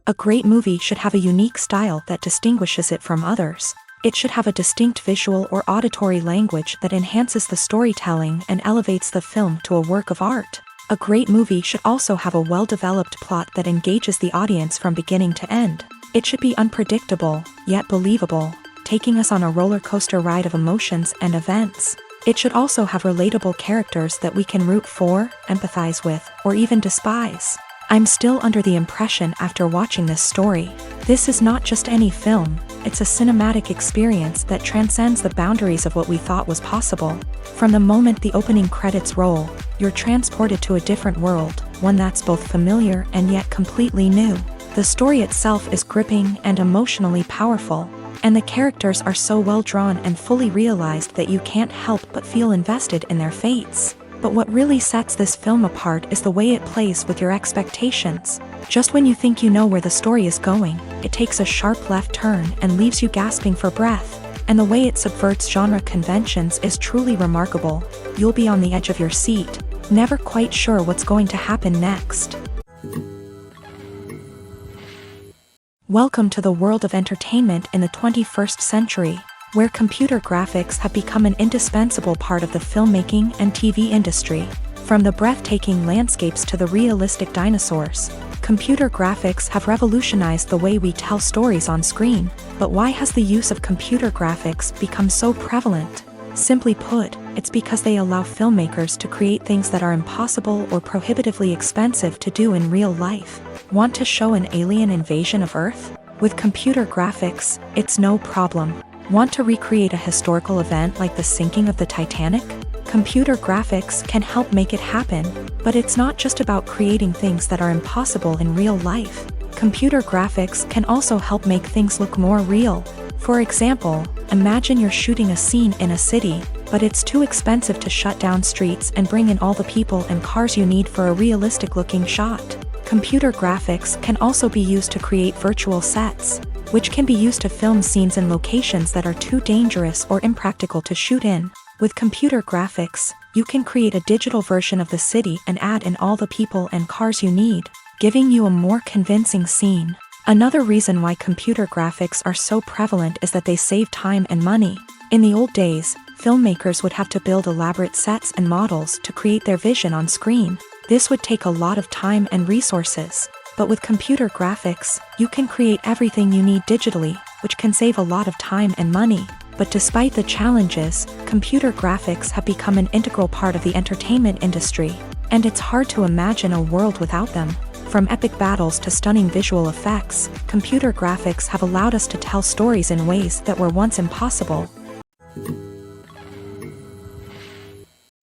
A great movie should have a unique style that distinguishes it from others. It should have a distinct visual or auditory language that enhances the storytelling and elevates the film to a work of art. A great movie should also have a well-developed plot that engages the audience from beginning to end. It should be unpredictable, yet believable, taking us on a roller coaster ride of emotions and events. It should also have relatable characters that we can root for, empathize with, or even despise. I'm still under the impression after watching this story. This is not just any film, it's a cinematic experience that transcends the boundaries of what we thought was possible. From the moment the opening credits roll, you're transported to a different world, one that's both familiar and yet completely new. The story itself is gripping and emotionally powerful, and the characters are so well drawn and fully realized that you can't help but feel invested in their fates. But what really sets this film apart is the way it plays with your expectations. Just when you think you know where the story is going, it takes a sharp left turn and leaves you gasping for breath. And the way it subverts genre conventions is truly remarkable. You'll be on the edge of your seat, never quite sure what's going to happen next. Welcome to the world of entertainment in the 21st century, where computer graphics have become an indispensable part of the filmmaking and TV industry. From the breathtaking landscapes to the realistic dinosaurs, computer graphics have revolutionized the way we tell stories on screen. But why has the use of computer graphics become so prevalent? Simply put, it's because they allow filmmakers to create things that are impossible or prohibitively expensive to do in real life. Want to show an alien invasion of Earth? With computer graphics, it's no problem. Want to recreate a historical event like the sinking of the Titanic? Computer graphics can help make it happen, but it's not just about creating things that are impossible in real life. Computer graphics can also help make things look more real. For example, imagine you're shooting a scene in a city, but it's too expensive to shut down streets and bring in all the people and cars you need for a realistic-looking shot. Computer graphics can also be used to create virtual sets, which can be used to film scenes in locations that are too dangerous or impractical to shoot in. With computer graphics, you can create a digital version of the city and add in all the people and cars you need, giving you a more convincing scene. Another reason why computer graphics are so prevalent is that they save time and money. In the old days, filmmakers would have to build elaborate sets and models to create their vision on screen. This would take a lot of time and resources. But with computer graphics, you can create everything you need digitally, which can save a lot of time and money. But despite the challenges, computer graphics have become an integral part of the entertainment industry, and it's hard to imagine a world without them. From epic battles to stunning visual effects, computer graphics have allowed us to tell stories in ways that were once impossible.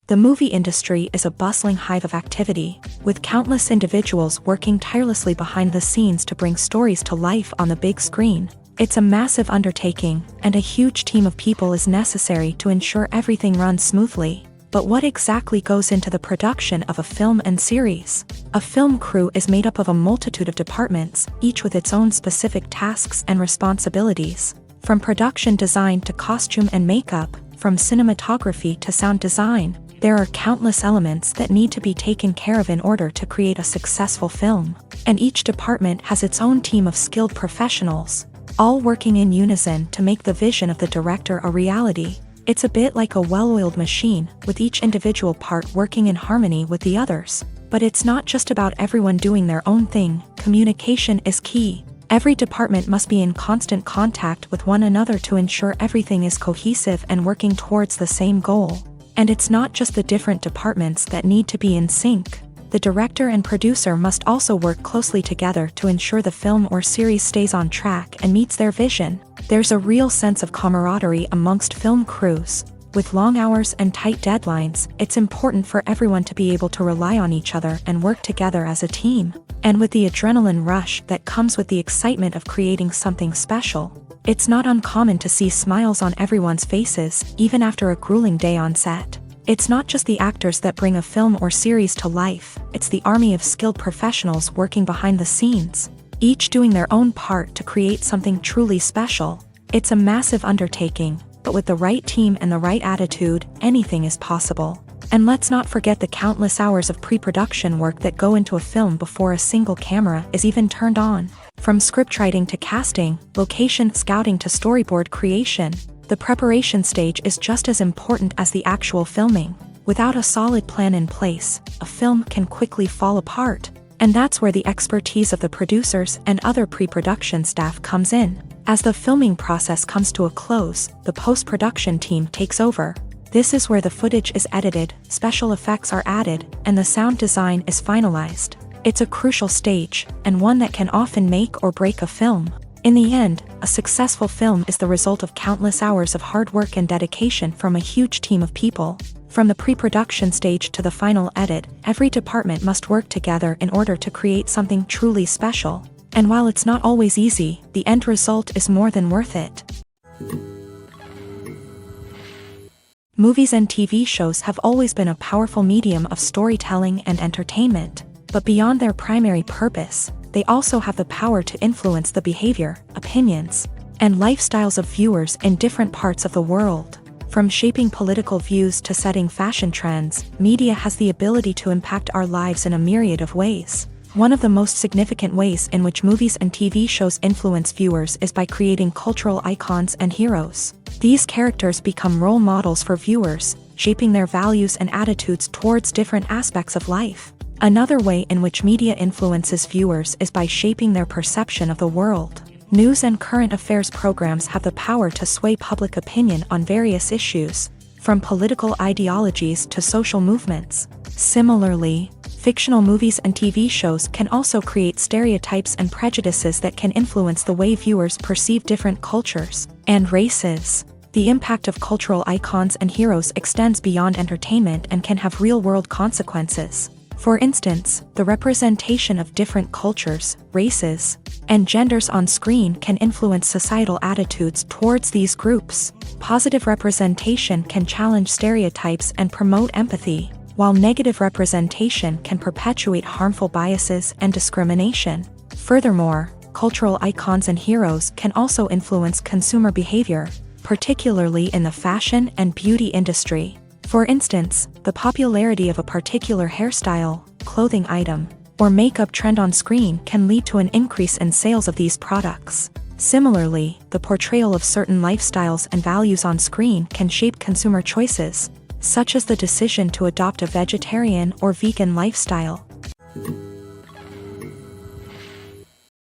The movie industry is a bustling hive of activity, with countless individuals working tirelessly behind the scenes to bring stories to life on the big screen. It's a massive undertaking, and a huge team of people is necessary to ensure everything runs smoothly. But what exactly goes into the production of a film and series? A film crew is made up of a multitude of departments, each with its own specific tasks and responsibilities. From production design to costume and makeup, from cinematography to sound design, there are countless elements that need to be taken care of in order to create a successful film. And each department has its own team of skilled professionals, all working in unison to make the vision of the director a reality. It's a bit like a well-oiled machine, with each individual part working in harmony with the others. But it's not just about everyone doing their own thing. Communication is key. Every department must be in constant contact with one another to ensure everything is cohesive and working towards the same goal. And it's not just the different departments that need to be in sync. The director and producer must also work closely together to ensure the film or series stays on track and meets their vision. There's a real sense of camaraderie amongst film crews. With long hours and tight deadlines, it's important for everyone to be able to rely on each other and work together as a team. And with the adrenaline rush that comes with the excitement of creating something special, it's not uncommon to see smiles on everyone's faces, even after a grueling day on set. It's not just the actors that bring a film or series to life, it's the army of skilled professionals working behind the scenes, each doing their own part to create something truly special. It's a massive undertaking, but with the right team and the right attitude, anything is possible. And let's not forget the countless hours of pre-production work that go into a film before a single camera is even turned on. From scriptwriting to casting, location scouting to storyboard creation, the preparation stage is just as important as the actual filming. Without a solid plan in place, a film can quickly fall apart. And that's where the expertise of the producers and other pre-production staff comes in. As the filming process comes to a close, the post-production team takes over. This is where the footage is edited, special effects are added, and the sound design is finalized. It's a crucial stage, and one that can often make or break a film. In the end, a successful film is the result of countless hours of hard work and dedication from a huge team of people. From the pre-production stage to the final edit, every department must work together in order to create something truly special. And while it's not always easy, the end result is more than worth it. Movies and TV shows have always been a powerful medium of storytelling and entertainment. But beyond their primary purpose, they also have the power to influence the behavior, opinions, and lifestyles of viewers in different parts of the world. From shaping political views to setting fashion trends, media has the ability to impact our lives in a myriad of ways. One of the most significant ways in which movies and TV shows influence viewers is by creating cultural icons and heroes. These characters become role models for viewers, shaping their values and attitudes towards different aspects of life. Another way in which media influences viewers is by shaping their perception of the world. News and current affairs programs have the power to sway public opinion on various issues, from political ideologies to social movements. Similarly, fictional movies and TV shows can also create stereotypes and prejudices that can influence the way viewers perceive different cultures and races. The impact of cultural icons and heroes extends beyond entertainment and can have real-world consequences. For instance, the representation of different cultures, races, and genders on screen can influence societal attitudes towards these groups. Positive representation can challenge stereotypes and promote empathy, while negative representation can perpetuate harmful biases and discrimination. Furthermore, cultural icons and heroes can also influence consumer behavior, particularly in the fashion and beauty industry. For instance, the popularity of a particular hairstyle, clothing item, or makeup trend on screen can lead to an increase in sales of these products. Similarly, the portrayal of certain lifestyles and values on screen can shape consumer choices, such as the decision to adopt a vegetarian or vegan lifestyle.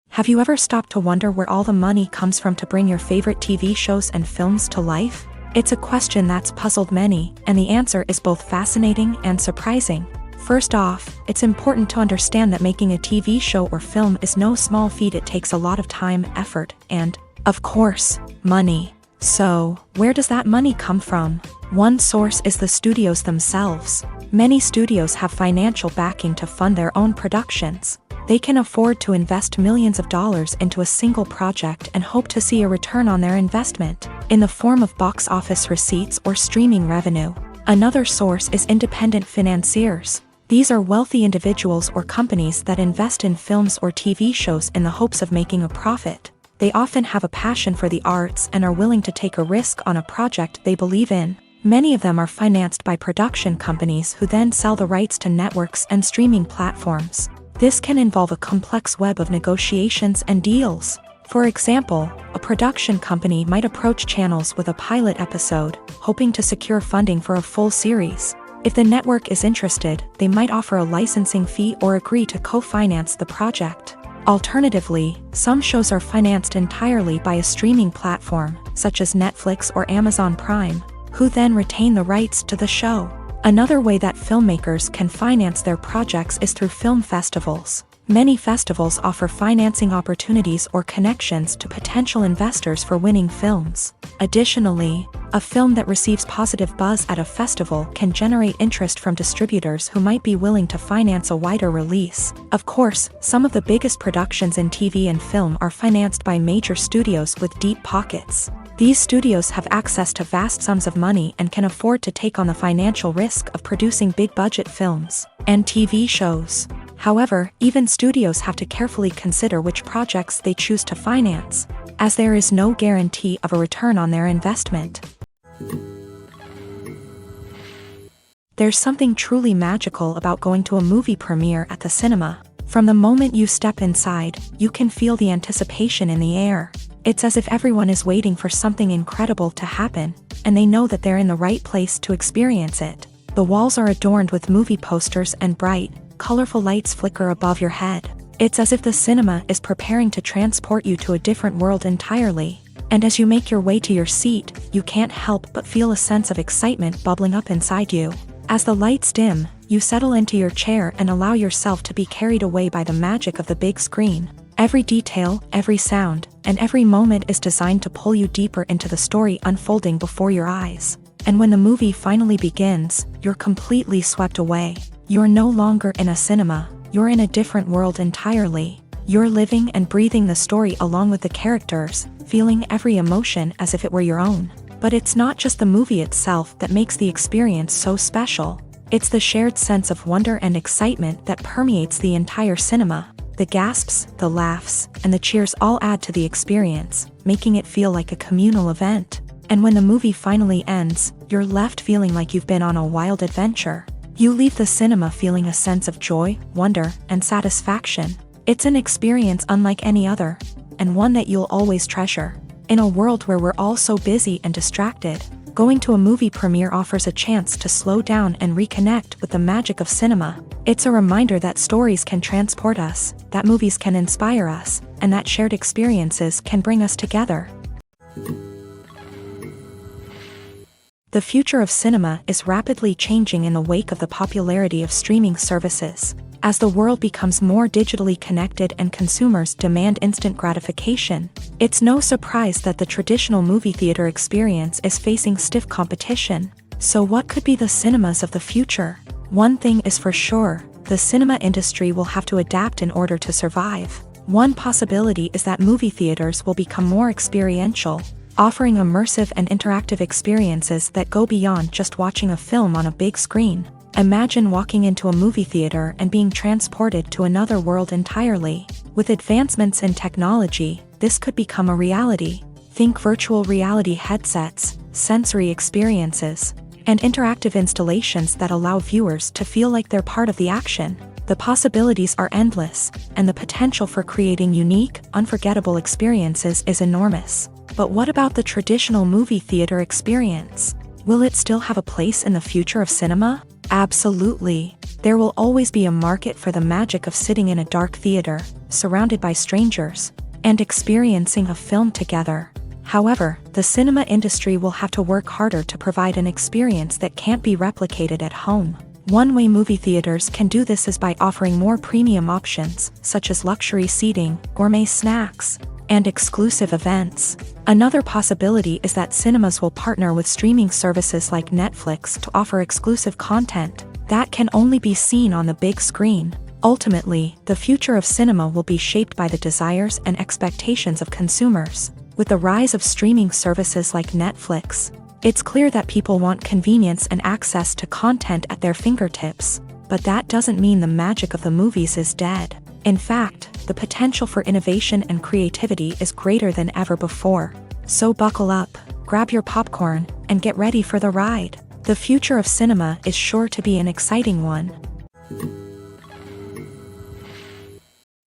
Have you ever stopped to wonder where all the money comes from to bring your favorite TV shows and films to life? It's a question that's puzzled many, and the answer is both fascinating and surprising. First off, it's important to understand that making a TV show or film is no small feat. It takes a lot of time, effort, and, of course, money. So, where does that money come from? One source is the studios themselves. Many studios have financial backing to fund their own productions. They can afford to invest millions of dollars into a single project and hope to see a return on their investment, in the form of box office receipts or streaming revenue. Another source is independent financiers. These are wealthy individuals or companies that invest in films or TV shows in the hopes of making a profit. They often have a passion for the arts and are willing to take a risk on a project they believe in. Many of them are financed by production companies who then sell the rights to networks and streaming platforms. This can involve a complex web of negotiations and deals. For example, a production company might approach channels with a pilot episode, hoping to secure funding for a full series. If the network is interested, they might offer a licensing fee or agree to co-finance the project. Alternatively, some shows are financed entirely by a streaming platform, such as Netflix or Amazon Prime, who then retain the rights to the show. Another way that filmmakers can finance their projects is through film festivals. Many festivals offer financing opportunities or connections to potential investors for winning films. Additionally, a film that receives positive buzz at a festival can generate interest from distributors who might be willing to finance a wider release. Of course, some of the biggest productions in TV and film are financed by major studios with deep pockets. These studios have access to vast sums of money and can afford to take on the financial risk of producing big-budget films and TV shows. However, even studios have to carefully consider which projects they choose to finance, as there is no guarantee of a return on their investment. There's something truly magical about going to a movie premiere at the cinema. From the moment you step inside, you can feel the anticipation in the air. It's as if everyone is waiting for something incredible to happen, and they know that they're in the right place to experience it. The walls are adorned with movie posters and bright, colorful lights flicker above your head. It's as if the cinema is preparing to transport you to a different world entirely. And as you make your way to your seat, you can't help but feel a sense of excitement bubbling up inside you. As the lights dim, you settle into your chair and allow yourself to be carried away by the magic of the big screen. Every detail, every sound, and every moment is designed to pull you deeper into the story unfolding before your eyes. And when the movie finally begins, you're completely swept away. You're no longer in a cinema, you're in a different world entirely. You're living and breathing the story along with the characters, feeling every emotion as if it were your own. But it's not just the movie itself that makes the experience so special. It's the shared sense of wonder and excitement that permeates the entire cinema. The gasps, the laughs, and the cheers all add to the experience, making it feel like a communal event. And when the movie finally ends, you're left feeling like you've been on a wild adventure. You leave the cinema feeling a sense of joy, wonder, and satisfaction. It's an experience unlike any other, and one that you'll always treasure. In a world where we're all so busy and distracted, going to a movie premiere offers a chance to slow down and reconnect with the magic of cinema. It's a reminder that stories can transport us, that movies can inspire us, and that shared experiences can bring us together. The future of cinema is rapidly changing in the wake of the popularity of streaming services. As the world becomes more digitally connected and consumers demand instant gratification, it's no surprise that the traditional movie theater experience is facing stiff competition. So what could be the cinemas of the future? One thing is for sure, the cinema industry will have to adapt in order to survive. One possibility is that movie theaters will become more experiential, offering immersive and interactive experiences that go beyond just watching a film on a big screen. Imagine walking into a movie theater and being transported to another world entirely. With advancements in technology, this could become a reality. Think virtual reality headsets, sensory experiences, and interactive installations that allow viewers to feel like they're part of the action. The possibilities are endless, and the potential for creating unique, unforgettable experiences is enormous. But what about the traditional movie theater experience? Will it still have a place in the future of cinema? Absolutely. There will always be a market for the magic of sitting in a dark theater, surrounded by strangers, and experiencing a film together. However, the cinema industry will have to work harder to provide an experience that can't be replicated at home. One way movie theaters can do this is by offering more premium options, such as luxury seating, gourmet snacks, and exclusive events. Another possibility is that cinemas will partner with streaming services like Netflix to offer exclusive content that can only be seen on the big screen. Ultimately, the future of cinema will be shaped by the desires and expectations of consumers. With the rise of streaming services like Netflix, it's clear that people want convenience and access to content at their fingertips. But that doesn't mean the magic of the movies is dead. In fact, the potential for innovation and creativity is greater than ever before. So buckle up, grab your popcorn, and get ready for the ride. The future of cinema is sure to be an exciting one.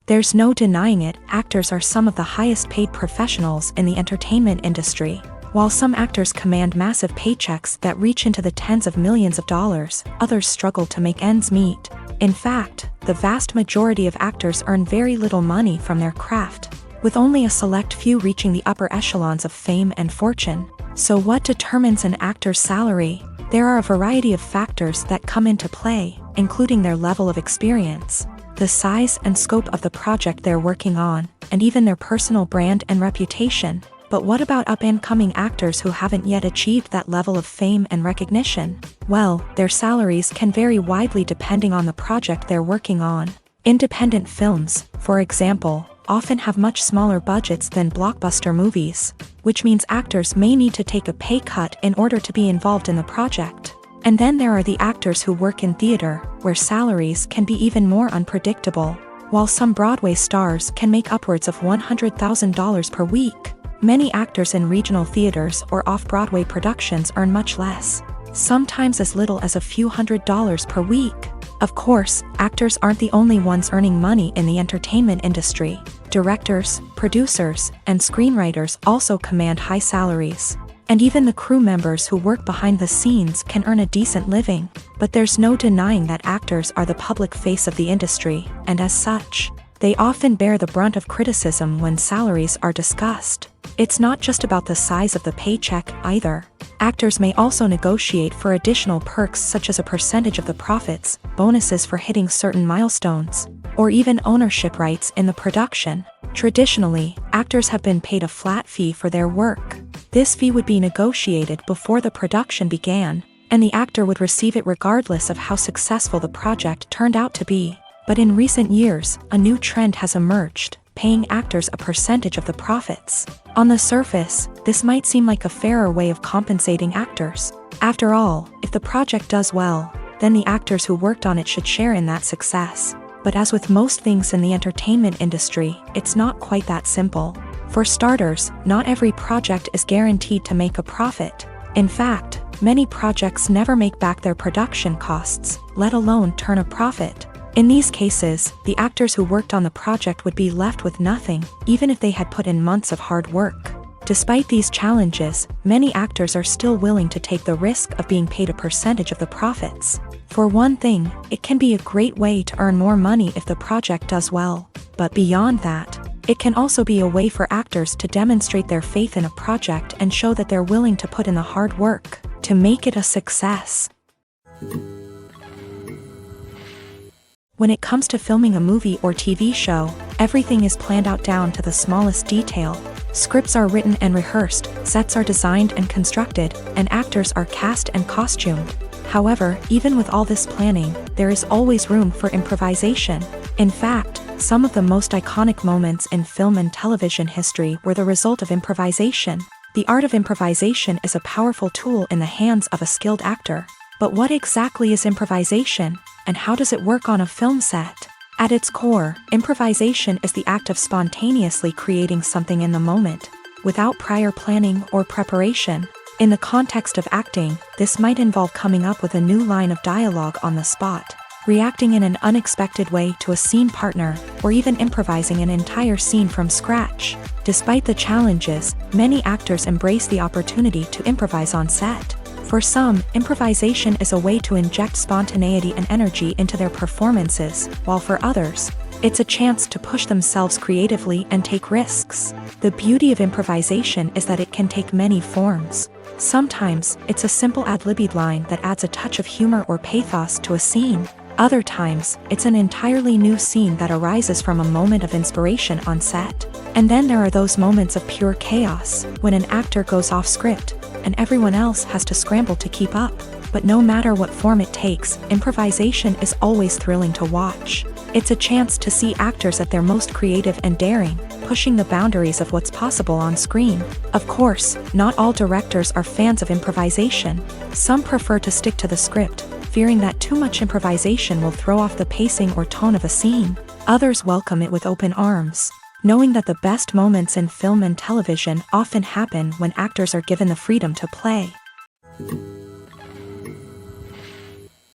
There's no denying it, actors are some of the highest paid professionals in the entertainment industry. While some actors command massive paychecks that reach into the tens of millions of dollars, others struggle to make ends meet. In fact, the vast majority of actors earn very little money from their craft, with only a select few reaching the upper echelons of fame and fortune. So what determines an actor's salary? There are a variety of factors that come into play, including their level of experience, the size and scope of the project they're working on, and even their personal brand and reputation. But what about up-and-coming actors who haven't yet achieved that level of fame and recognition? Well, their salaries can vary widely depending on the project they're working on. Independent films, for example, often have much smaller budgets than blockbuster movies, which means actors may need to take a pay cut in order to be involved in the project. And then there are the actors who work in theater, where salaries can be even more unpredictable. While some Broadway stars can make upwards of $100,000 per week, many actors in regional theaters or off-Broadway productions earn much less. sometimes as little as a few $100s per week. Of course, actors aren't the only ones earning money in the entertainment industry. Directors, producers, and screenwriters also command high salaries. And even the crew members who work behind the scenes can earn a decent living. But there's no denying that actors are the public face of the industry, and as such, they often bear the brunt of criticism when salaries are discussed. It's not just about the size of the paycheck either. Actors may also negotiate for additional perks such as a percentage of the profits, bonuses for hitting certain milestones, or even ownership rights in the production. Traditionally, actors have been paid a flat fee for their work. This fee would be negotiated before the production began, and the actor would receive it regardless of how successful the project turned out to be. But in recent years, a new trend has emerged, paying actors a percentage of the profits. On the surface, this might seem like a fairer way of compensating actors. After all, if the project does well, then the actors who worked on it should share in that success. But as with most things in the entertainment industry, it's not quite that simple. For starters, not every project is guaranteed to make a profit. In fact, many projects never make back their production costs, let alone turn a profit. In these cases, the actors who worked on the project would be left with nothing, even if they had put in months of hard work. Despite these challenges, many actors are still willing to take the risk of being paid a percentage of the profits. For one thing, it can be a great way to earn more money if the project does well. But beyond that, it can also be a way for actors to demonstrate their faith in a project and show that they're willing to put in the hard work to make it a success. When it comes to filming a movie or TV show, everything is planned out down to the smallest detail. Scripts are written and rehearsed, sets are designed and constructed, and actors are cast and costumed. However, even with all this planning, there is always room for improvisation. In fact, some of the most iconic moments in film and television history were the result of improvisation. The art of improvisation is a powerful tool in the hands of a skilled actor. But what exactly is improvisation, and how does it work on a film set? At its core, improvisation is the act of spontaneously creating something in the moment, without prior planning or preparation. In the context of acting, this might involve coming up with a new line of dialogue on the spot, reacting in an unexpected way to a scene partner, or even improvising an entire scene from scratch. Despite the challenges, many actors embrace the opportunity to improvise on set. For some, improvisation is a way to inject spontaneity and energy into their performances, while for others, it's a chance to push themselves creatively and take risks. The beauty of improvisation is that it can take many forms. Sometimes, it's a simple ad-libbed line that adds a touch of humor or pathos to a scene. Other times, it's an entirely new scene that arises from a moment of inspiration on set. And then there are those moments of pure chaos, when an actor goes off script, and everyone else has to scramble to keep up. But no matter what form it takes, improvisation is always thrilling to watch. It's a chance to see actors at their most creative and daring, pushing the boundaries of what's possible on screen. Of course, not all directors are fans of improvisation. Some prefer to stick to the script, fearing that too much improvisation will throw off the pacing or tone of a scene. Others welcome it with open arms, knowing that the best moments in film and television often happen when actors are given the freedom to play.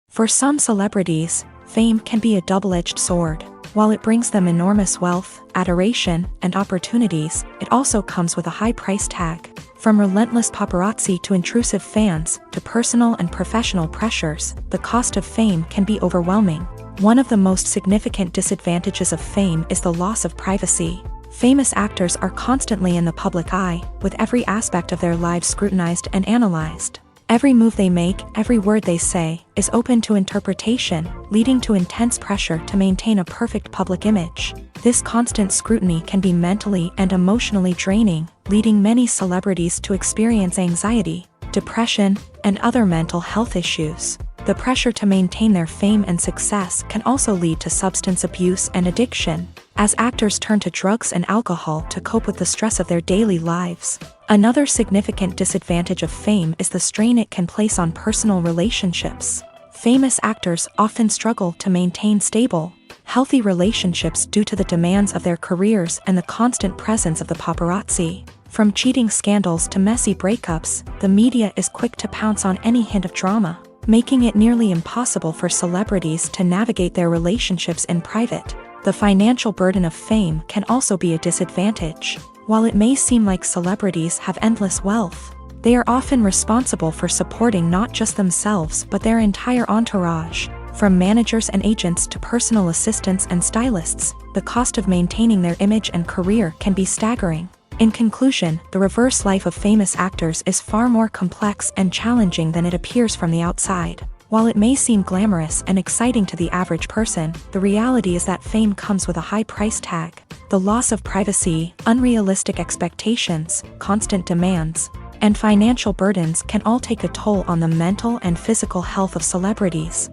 For some celebrities, fame can be a double-edged sword. While it brings them enormous wealth, adoration, and opportunities, it also comes with a high price tag. From relentless paparazzi to intrusive fans, to personal and professional pressures, the cost of fame can be overwhelming. One of the most significant disadvantages of fame is the loss of privacy. Famous actors are constantly in the public eye, with every aspect of their lives scrutinized and analyzed. Every move they make, every word they say, is open to interpretation, leading to intense pressure to maintain a perfect public image. This constant scrutiny can be mentally and emotionally draining, leading many celebrities to experience anxiety, depression, and other mental health issues. The pressure to maintain their fame and success can also lead to substance abuse and addiction, as actors turn to drugs and alcohol to cope with the stress of their daily lives. Another significant disadvantage of fame is the strain it can place on personal relationships. Famous actors often struggle to maintain stable, healthy relationships due to the demands of their careers and the constant presence of the paparazzi. From cheating scandals to messy breakups, the media is quick to pounce on any hint of drama, making it nearly impossible for celebrities to navigate their relationships in private. The financial burden of fame can also be a disadvantage. While it may seem like celebrities have endless wealth, they are often responsible for supporting not just themselves but their entire entourage. From managers and agents to personal assistants and stylists, the cost of maintaining their image and career can be staggering. In conclusion, the reverse life of famous actors is far more complex and challenging than it appears from the outside. While it may seem glamorous and exciting to the average person, the reality is that fame comes with a high price tag. The loss of privacy, unrealistic expectations, constant demands, and financial burdens can all take a toll on the mental and physical health of celebrities.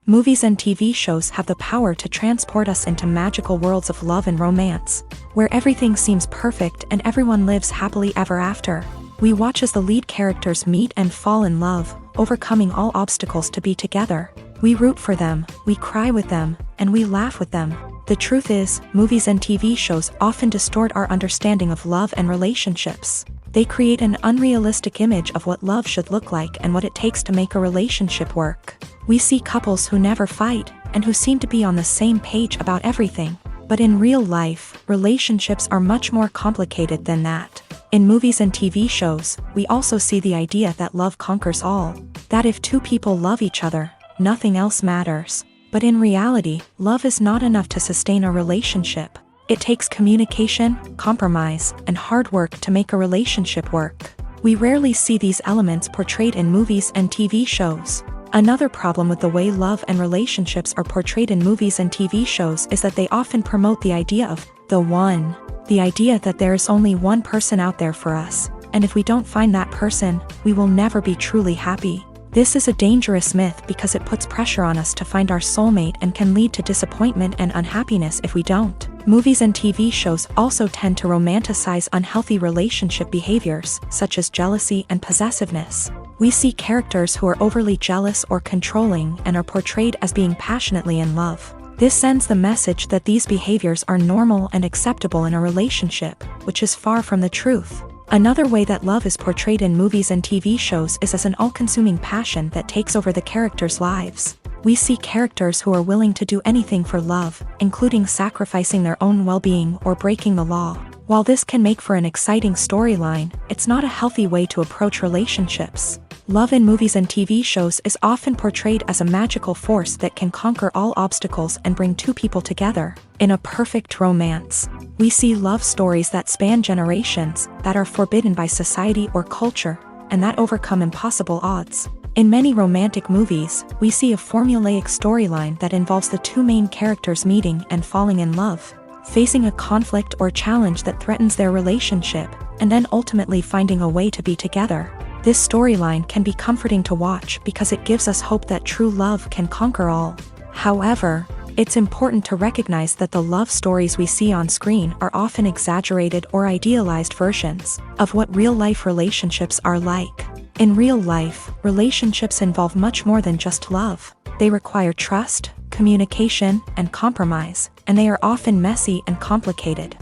Movies and TV shows have the power to transport us into magical worlds of love and romance, where everything seems perfect and everyone lives happily ever after. We watch as the lead characters meet and fall in love, overcoming all obstacles to be together. We root for them, we cry with them, and we laugh with them. The truth is, movies and TV shows often distort our understanding of love and relationships. They create an unrealistic image of what love should look like and what it takes to make a relationship work. We see couples who never fight, and who seem to be on the same page about everything. But in real life, relationships are much more complicated than that. In movies and TV shows, we also see the idea that love conquers all. That if two people love each other, nothing else matters. But in reality, love is not enough to sustain a relationship. It takes communication, compromise, and hard work to make a relationship work. We rarely see these elements portrayed in movies and TV shows. Another problem with the way love and relationships are portrayed in movies and TV shows is that they often promote the idea of the one. The idea that there is only one person out there for us, and if we don't find that person, we will never be truly happy. This is a dangerous myth because it puts pressure on us to find our soulmate and can lead to disappointment and unhappiness if we don't. Movies and TV shows also tend to romanticize unhealthy relationship behaviors, such as jealousy and possessiveness. We see characters who are overly jealous or controlling and are portrayed as being passionately in love. This sends the message that these behaviors are normal and acceptable in a relationship, which is far from the truth. Another way that love is portrayed in movies and TV shows is as an all-consuming passion that takes over the characters' lives. We see characters who are willing to do anything for love, including sacrificing their own well-being or breaking the law. While this can make for an exciting storyline, it's not a healthy way to approach relationships. Love in movies and TV shows is often portrayed as a magical force that can conquer all obstacles and bring two people together in a perfect romance. We see love stories that span generations, that are forbidden by society or culture, and that overcome impossible odds. In many romantic movies, we see a formulaic storyline that involves the two main characters meeting and falling in love, facing a conflict or challenge that threatens their relationship, and then ultimately finding a way to be together. This storyline can be comforting to watch because it gives us hope that true love can conquer all. However, it's important to recognize that the love stories we see on screen are often exaggerated or idealized versions of what real-life relationships are like. In real life, relationships involve much more than just love. They require trust, communication, and compromise, and they are often messy and complicated.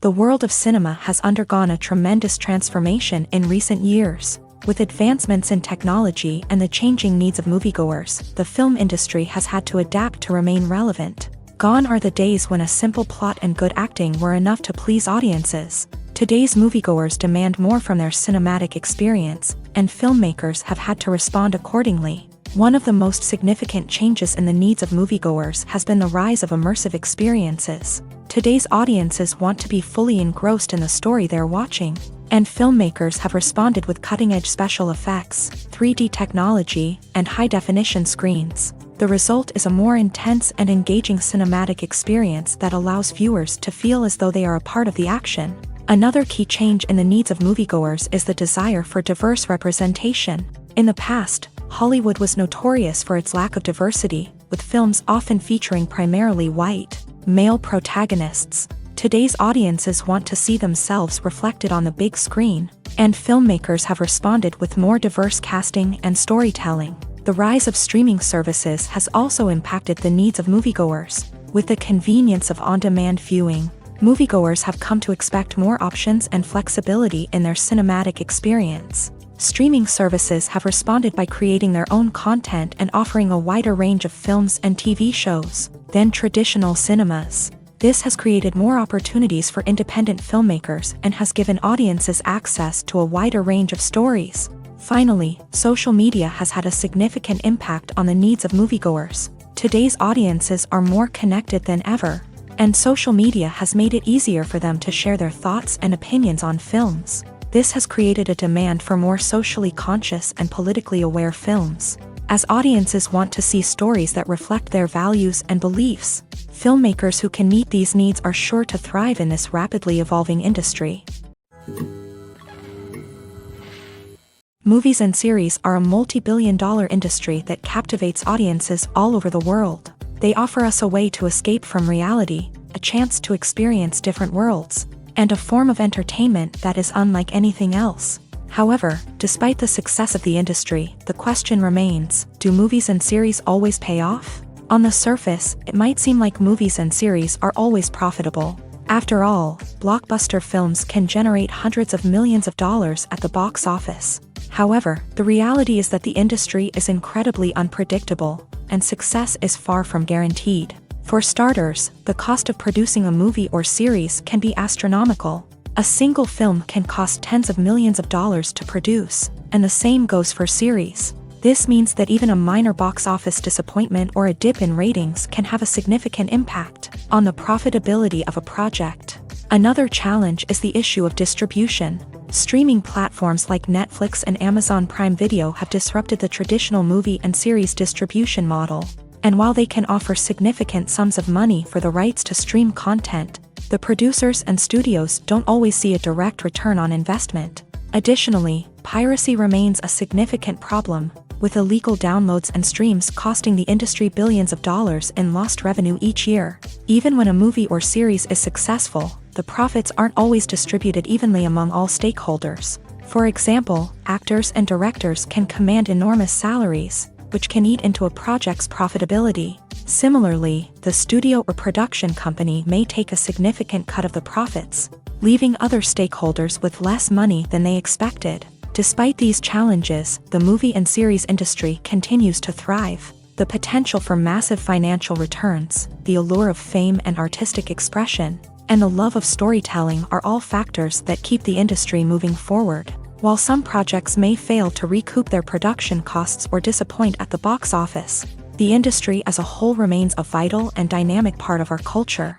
The world of cinema has undergone a tremendous transformation in recent years. With advancements in technology and the changing needs of moviegoers, the film industry has had to adapt to remain relevant. Gone are the days when a simple plot and good acting were enough to please audiences. Today's moviegoers demand more from their cinematic experience, and filmmakers have had to respond accordingly. One of the most significant changes in the needs of moviegoers has been the rise of immersive experiences. Today's audiences want to be fully engrossed in the story they're watching, and filmmakers have responded with cutting-edge special effects, 3D technology, and high-definition screens. The result is a more intense and engaging cinematic experience that allows viewers to feel as though they are a part of the action. Another key change in the needs of moviegoers is the desire for diverse representation. In the past, Hollywood was notorious for its lack of diversity, with films often featuring primarily white, male protagonists. Today's audiences want to see themselves reflected on the big screen, and filmmakers have responded with more diverse casting and storytelling. The rise of streaming services has also impacted the needs of moviegoers. With the convenience of on-demand viewing, moviegoers have come to expect more options and flexibility in their cinematic experience. Streaming services have responded by creating their own content and offering a wider range of films and TV shows than traditional cinemas. This has created more opportunities for independent filmmakers and has given audiences access to a wider range of stories. Finally, social media has had a significant impact on the needs of moviegoers. Today's audiences are more connected than ever, and social media has made it easier for them to share their thoughts and opinions on films. This has created a demand for more socially conscious and politically aware films. As audiences want to see stories that reflect their values and beliefs, filmmakers who can meet these needs are sure to thrive in this rapidly evolving industry. Movies and series are a multi-billion-dollar industry that captivates audiences all over the world. They offer us a way to escape from reality, a chance to experience different worlds, and a form of entertainment that is unlike anything else. However, despite the success of the industry, the question remains, do movies and series always pay off? On the surface, it might seem like movies and series are always profitable. After all, blockbuster films can generate hundreds of millions of dollars at the box office. However, the reality is that the industry is incredibly unpredictable, and success is far from guaranteed. For starters, the cost of producing a movie or series can be astronomical. A single film can cost tens of millions of dollars to produce, and the same goes for series. This means that even a minor box office disappointment or a dip in ratings can have a significant impact on the profitability of a project. Another challenge is the issue of distribution. Streaming platforms like Netflix and Amazon Prime Video have disrupted the traditional movie and series distribution model. And while they can offer significant sums of money for the rights to stream content, the producers and studios don't always see a direct return on investment. Additionally, piracy remains a significant problem, with illegal downloads and streams costing the industry billions of dollars in lost revenue each year. Even when a movie or series is successful, the profits aren't always distributed evenly among all stakeholders. For example, actors and directors can command enormous salaries, which can eat into a project's profitability. Similarly, the studio or production company may take a significant cut of the profits, leaving other stakeholders with less money than they expected. Despite these challenges, the movie and series industry continues to thrive. The potential for massive financial returns, the allure of fame and artistic expression, and the love of storytelling are all factors that keep the industry moving forward. While some projects may fail to recoup their production costs or disappoint at the box office, the industry as a whole remains a vital and dynamic part of our culture.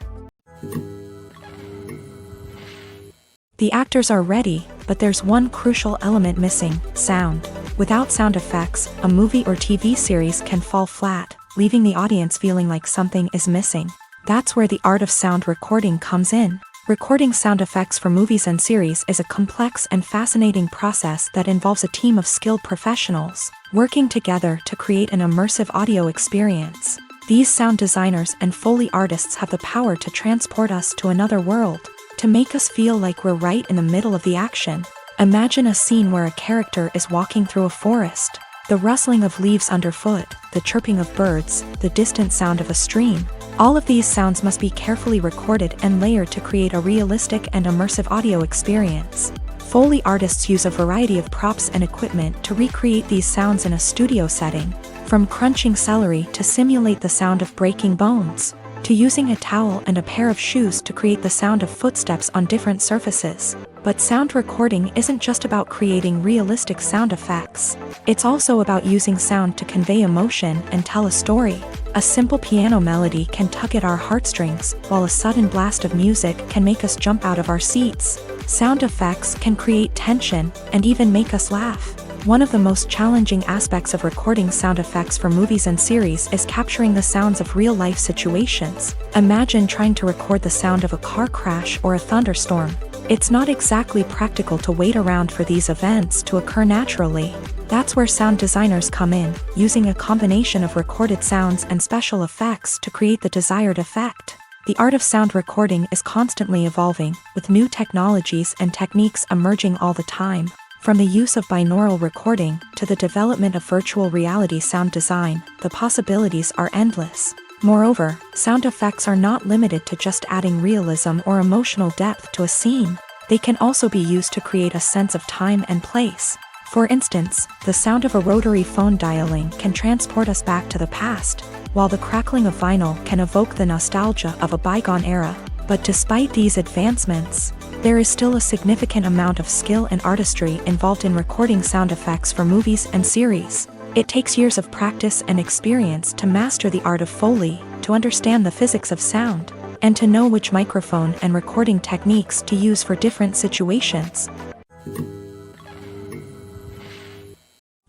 The actors are ready, but there's one crucial element missing: sound. Without sound effects, a movie or TV series can fall flat, leaving the audience feeling like something is missing. That's where the art of sound recording comes in. Recording sound effects for movies and series is a complex and fascinating process that involves a team of skilled professionals working together to create an immersive audio experience. These sound designers and Foley artists have the power to transport us to another world, to make us feel like we're right in the middle of the action. Imagine a scene where a character is walking through a forest. The rustling of leaves underfoot, the chirping of birds, the distant sound of a stream. All of these sounds must be carefully recorded and layered to create a realistic and immersive audio experience. Foley artists use a variety of props and equipment to recreate these sounds in a studio setting, from crunching celery to simulate the sound of breaking bones, to using a towel and a pair of shoes to create the sound of footsteps on different surfaces. But sound recording isn't just about creating realistic sound effects. It's also about using sound to convey emotion and tell a story. A simple piano melody can tug at our heartstrings, while a sudden blast of music can make us jump out of our seats. Sound effects can create tension and even make us laugh. One of the most challenging aspects of recording sound effects for movies and series is capturing the sounds of real-life situations. Imagine trying to record the sound of a car crash or a thunderstorm. It's not exactly practical to wait around for these events to occur naturally. That's where sound designers come in, using a combination of recorded sounds and special effects to create the desired effect. The art of sound recording is constantly evolving, with new technologies and techniques emerging all the time. From the use of binaural recording to the development of virtual reality sound design, the possibilities are endless. Moreover, sound effects are not limited to just adding realism or emotional depth to a scene. They can also be used to create a sense of time and place. For instance, the sound of a rotary phone dialing can transport us back to the past, while the crackling of vinyl can evoke the nostalgia of a bygone era. But despite these advancements, there is still a significant amount of skill and artistry involved in recording sound effects for movies and series. It takes years of practice and experience to master the art of Foley, to understand the physics of sound, and to know which microphone and recording techniques to use for different situations.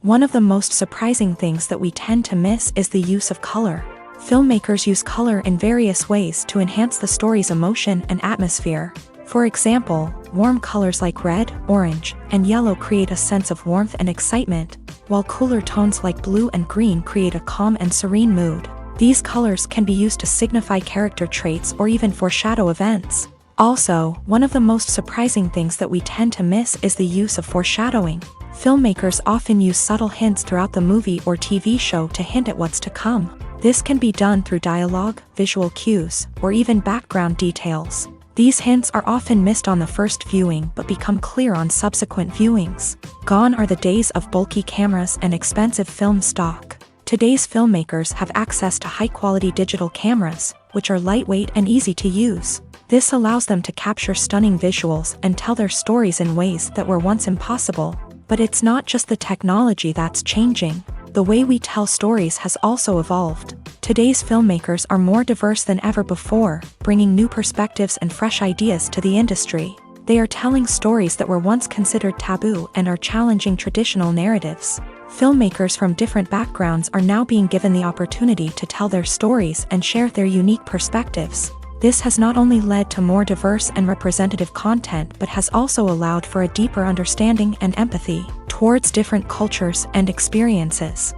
One of the most surprising things that we tend to miss is the use of color. Filmmakers use color in various ways to enhance the story's emotion and atmosphere. For example, warm colors like red, orange, and yellow create a sense of warmth and excitement, while cooler tones like blue and green create a calm and serene mood. These colors can be used to signify character traits or even foreshadow events. Also, one of the most surprising things that we tend to miss is the use of foreshadowing. Filmmakers often use subtle hints throughout the movie or TV show to hint at what's to come. This can be done through dialogue, visual cues, or even background details. These hints are often missed on the first viewing but become clear on subsequent viewings. Gone are the days of bulky cameras and expensive film stock. Today's filmmakers have access to high-quality digital cameras, which are lightweight and easy to use. This allows them to capture stunning visuals and tell their stories in ways that were once impossible. But it's not just the technology that's changing. The way we tell stories has also evolved. Today's filmmakers are more diverse than ever before, bringing new perspectives and fresh ideas to the industry. They are telling stories that were once considered taboo and are challenging traditional narratives. Filmmakers from different backgrounds are now being given the opportunity to tell their stories and share their unique perspectives. This has not only led to more diverse and representative content but has also allowed for a deeper understanding and empathy towards different cultures and experiences.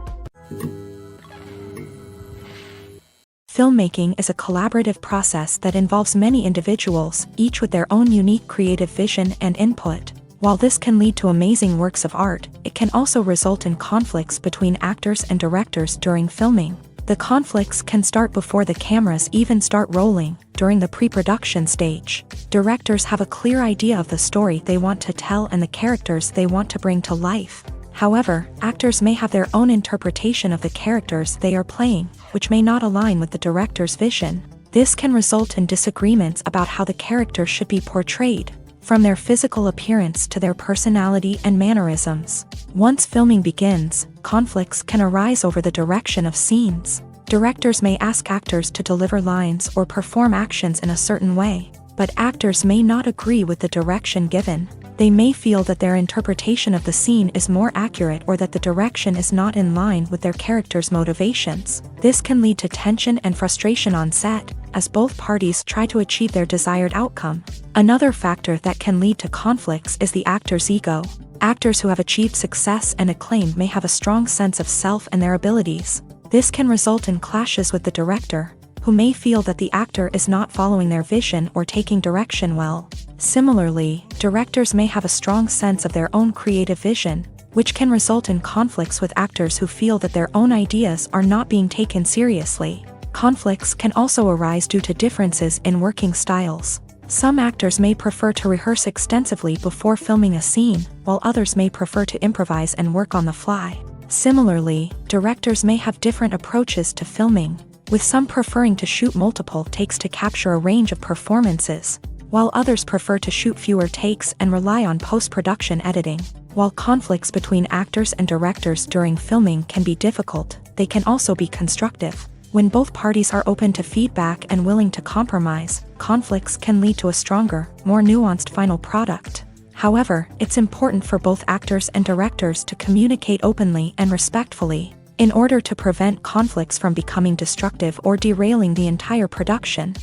Filmmaking is a collaborative process that involves many individuals, each with their own unique creative vision and input. While this can lead to amazing works of art, it can also result in conflicts between actors and directors during filming. The conflicts can start before the cameras even start rolling, during the pre-production stage. Directors have a clear idea of the story they want to tell and the characters they want to bring to life. However, actors may have their own interpretation of the characters they are playing, which may not align with the director's vision. This can result in disagreements about how the characters should be portrayed, from their physical appearance to their personality and mannerisms. Once filming begins, conflicts can arise over the direction of scenes. Directors may ask actors to deliver lines or perform actions in a certain way, but actors may not agree with the direction given. They may feel that their interpretation of the scene is more accurate or that the direction is not in line with their character's motivations. This can lead to tension and frustration on set, as both parties try to achieve their desired outcome. Another factor that can lead to conflicts is the actor's ego. Actors who have achieved success and acclaim may have a strong sense of self and their abilities. This can result in clashes with the director, who may feel that the actor is not following their vision or taking direction well. Similarly, directors may have a strong sense of their own creative vision, which can result in conflicts with actors who feel that their own ideas are not being taken seriously. Conflicts can also arise due to differences in working styles. Some actors may prefer to rehearse extensively before filming a scene, while others may prefer to improvise and work on the fly. Similarly, directors may have different approaches to filming, with some preferring to shoot multiple takes to capture a range of performances, while others prefer to shoot fewer takes and rely on post-production editing. While conflicts between actors and directors during filming can be difficult, they can also be constructive. When both parties are open to feedback and willing to compromise, conflicts can lead to a stronger, more nuanced final product. However, it's important for both actors and directors to communicate openly and respectfully, in order to prevent conflicts from becoming destructive or derailing the entire production.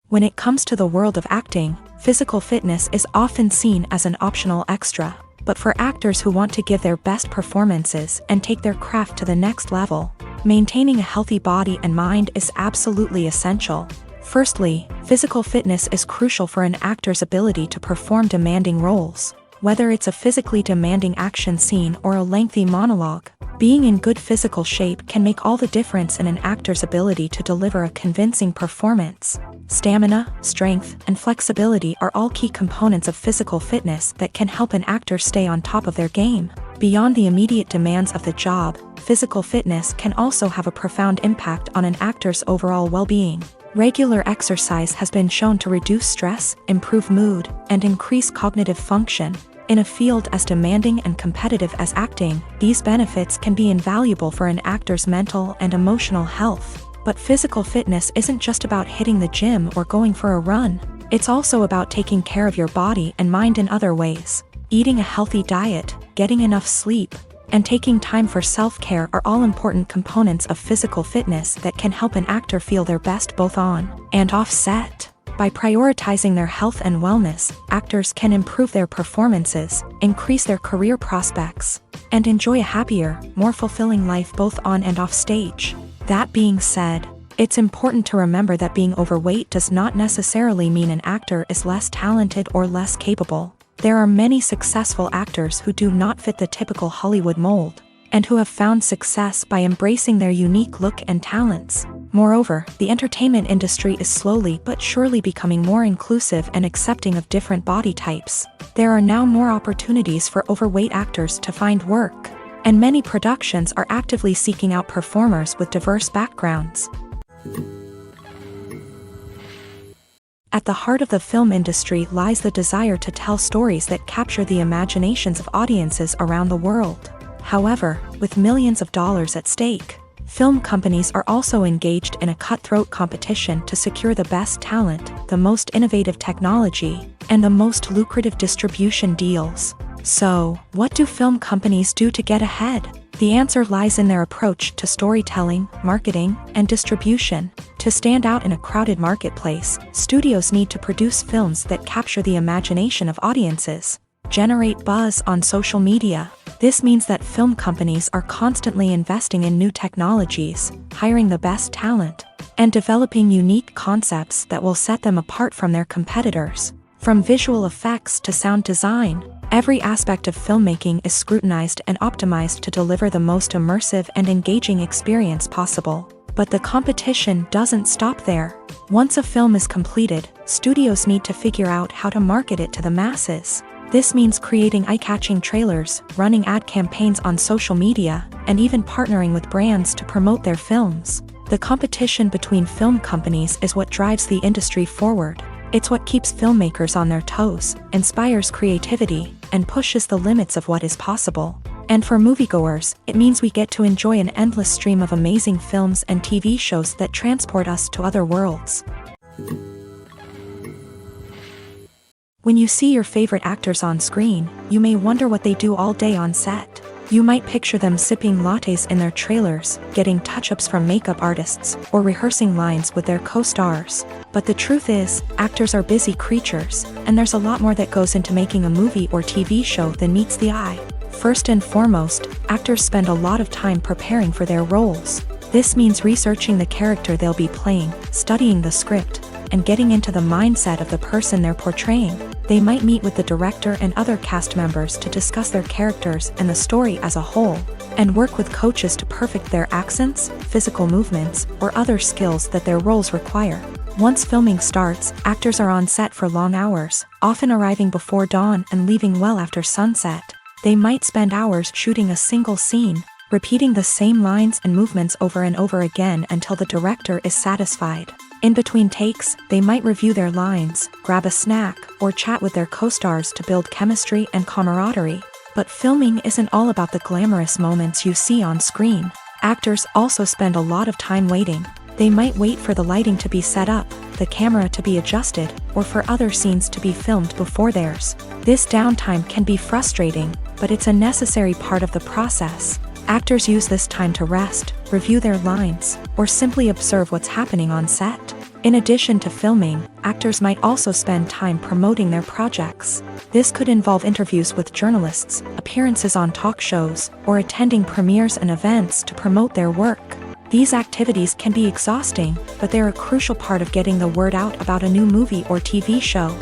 When it comes to the world of acting, physical fitness is often seen as an optional extra. But for actors who want to give their best performances and take their craft to the next level, maintaining a healthy body and mind is absolutely essential. Firstly, physical fitness is crucial for an actor's ability to perform demanding roles. Whether it's a physically demanding action scene or a lengthy monologue, being in good physical shape can make all the difference in an actor's ability to deliver a convincing performance. Stamina, strength, and flexibility are all key components of physical fitness that can help an actor stay on top of their game. Beyond the immediate demands of the job, physical fitness can also have a profound impact on an actor's overall well-being. Regular exercise has been shown to reduce stress, improve mood, and increase cognitive function. In a field as demanding and competitive as acting, these benefits can be invaluable for an actor's mental and emotional health. But physical fitness isn't just about hitting the gym or going for a run. It's also about taking care of your body and mind in other ways. Eating a healthy diet, getting enough sleep, and taking time for self-care are all important components of physical fitness that can help an actor feel their best both on and off set. By prioritizing their health and wellness, actors can improve their performances, increase their career prospects, and enjoy a happier, more fulfilling life both on and off stage. That being said, it's important to remember that being overweight does not necessarily mean an actor is less talented or less capable. There are many successful actors who do not fit the typical Hollywood mold, and who have found success by embracing their unique look and talents. Moreover, the entertainment industry is slowly but surely becoming more inclusive and accepting of different body types. There are now more opportunities for overweight actors to find work, and many productions are actively seeking out performers with diverse backgrounds. At the heart of the film industry lies the desire to tell stories that capture the imaginations of audiences around the world. However, with millions of dollars at stake, film companies are also engaged in a cutthroat competition to secure the best talent, the most innovative technology, and the most lucrative distribution deals. So, what do film companies do to get ahead? The answer lies in their approach to storytelling, marketing, and distribution. To stand out in a crowded marketplace, studios need to produce films that capture the imagination of audiences, generate buzz on social media. This means that film companies are constantly investing in new technologies, hiring the best talent, and developing unique concepts that will set them apart from their competitors. From visual effects to sound design, every aspect of filmmaking is scrutinized and optimized to deliver the most immersive and engaging experience possible. But the competition doesn't stop there. Once a film is completed, studios need to figure out how to market it to the masses. This means creating eye-catching trailers, running ad campaigns on social media, and even partnering with brands to promote their films. The competition between film companies is what drives the industry forward. It's what keeps filmmakers on their toes, inspires creativity, and pushes the limits of what is possible. And for moviegoers, it means we get to enjoy an endless stream of amazing films and TV shows that transport us to other worlds. When you see your favorite actors on screen, you may wonder what they do all day on set. You might picture them sipping lattes in their trailers, getting touch-ups from makeup artists, or rehearsing lines with their co-stars. But the truth is, actors are busy creatures, and there's a lot more that goes into making a movie or TV show than meets the eye. First and foremost, actors spend a lot of time preparing for their roles. This means researching the character they'll be playing, studying the script, and getting into the mindset of the person they're portraying. They might meet with the director and other cast members to discuss their characters and the story as a whole, and work with coaches to perfect their accents, physical movements, or other skills that their roles require. Once filming starts, actors are on set for long hours, often arriving before dawn and leaving well after sunset. They might spend hours shooting a single scene, repeating the same lines and movements over and over again until the director is satisfied. In between takes, they might review their lines, grab a snack, or chat with their co-stars to build chemistry and camaraderie. But filming isn't all about the glamorous moments you see on screen. Actors also spend a lot of time waiting. They might wait for the lighting to be set up, the camera to be adjusted, or for other scenes to be filmed before theirs. This downtime can be frustrating, but it's a necessary part of the process. Actors use this time to rest, review their lines, or simply observe what's happening on set. In addition to filming, actors might also spend time promoting their projects. This could involve interviews with journalists, appearances on talk shows, or attending premieres and events to promote their work. These activities can be exhausting, but they're a crucial part of getting the word out about a new movie or TV show.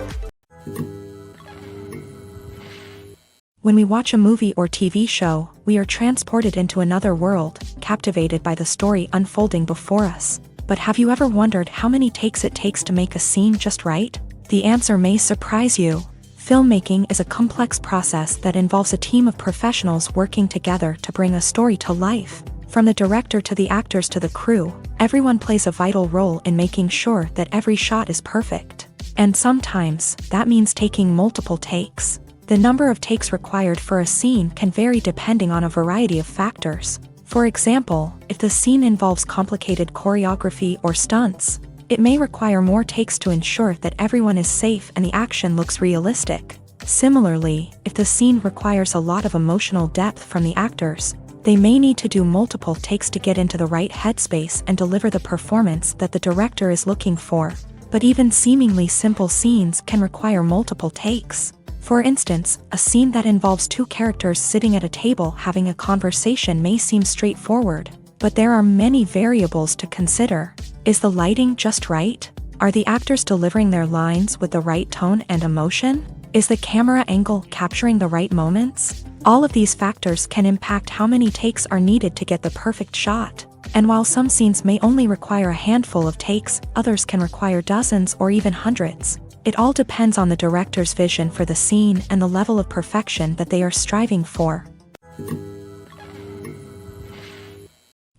When we watch a movie or TV show, we are transported into another world, captivated by the story unfolding before us. But have you ever wondered how many takes it takes to make a scene just right? The answer may surprise you. Filmmaking is a complex process that involves a team of professionals working together to bring a story to life. From the director to the actors to the crew, everyone plays a vital role in making sure that every shot is perfect. And sometimes, that means taking multiple takes. The number of takes required for a scene can vary depending on a variety of factors. For example, if the scene involves complicated choreography or stunts, it may require more takes to ensure that everyone is safe and the action looks realistic. Similarly, if the scene requires a lot of emotional depth from the actors, they may need to do multiple takes to get into the right headspace and deliver the performance that the director is looking for. But even seemingly simple scenes can require multiple takes. For instance, a scene that involves two characters sitting at a table having a conversation may seem straightforward, but there are many variables to consider. Is the lighting just right? Are the actors delivering their lines with the right tone and emotion? Is the camera angle capturing the right moments? All of these factors can impact how many takes are needed to get the perfect shot. And while some scenes may only require a handful of takes, others can require dozens or even hundreds. It all depends on the director's vision for the scene and the level of perfection that they are striving for.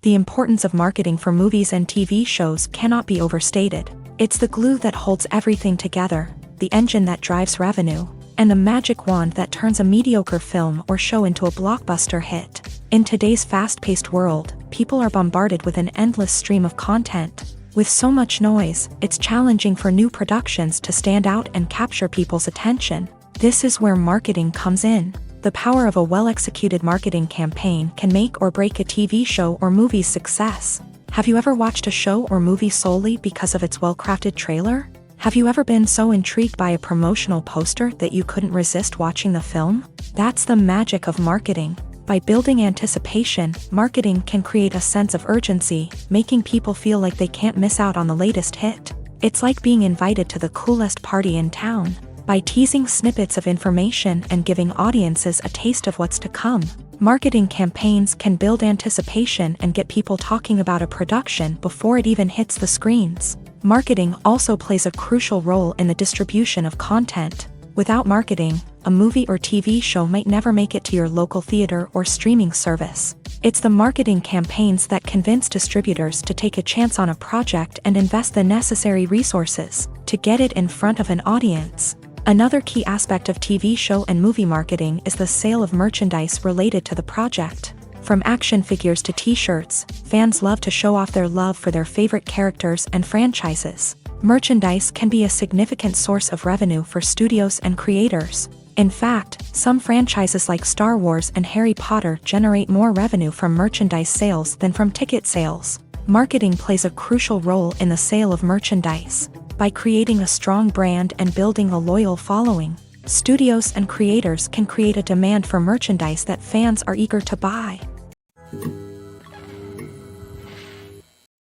The importance of marketing for movies and TV shows cannot be overstated. It's the glue that holds everything together, the engine that drives revenue, and the magic wand that turns a mediocre film or show into a blockbuster hit. In today's fast-paced world, people are bombarded with an endless stream of content. With so much noise, it's challenging for new productions to stand out and capture people's attention. This is where marketing comes in. The power of a well-executed marketing campaign can make or break a TV show or movie's success. Have you ever watched a show or movie solely because of its well-crafted trailer? Have you ever been so intrigued by a promotional poster that you couldn't resist watching the film? That's the magic of marketing. By building anticipation, marketing can create a sense of urgency, making people feel like they can't miss out on the latest hit. It's like being invited to the coolest party in town. By teasing snippets of information and giving audiences a taste of what's to come, marketing campaigns can build anticipation and get people talking about a production before it even hits the screens. Marketing also plays a crucial role in the distribution of content. Without marketing, a movie or TV show might never make it to your local theater or streaming service. It's the marketing campaigns that convince distributors to take a chance on a project and invest the necessary resources to get it in front of an audience. Another key aspect of TV show and movie marketing is the sale of merchandise related to the project. From action figures to t-shirts, fans love to show off their love for their favorite characters and franchises. Merchandise can be a significant source of revenue for studios and creators. In fact, some franchises like Star Wars and Harry Potter generate more revenue from merchandise sales than from ticket sales. Marketing plays a crucial role in the sale of merchandise. By creating a strong brand and building a loyal following, studios and creators can create a demand for merchandise that fans are eager to buy.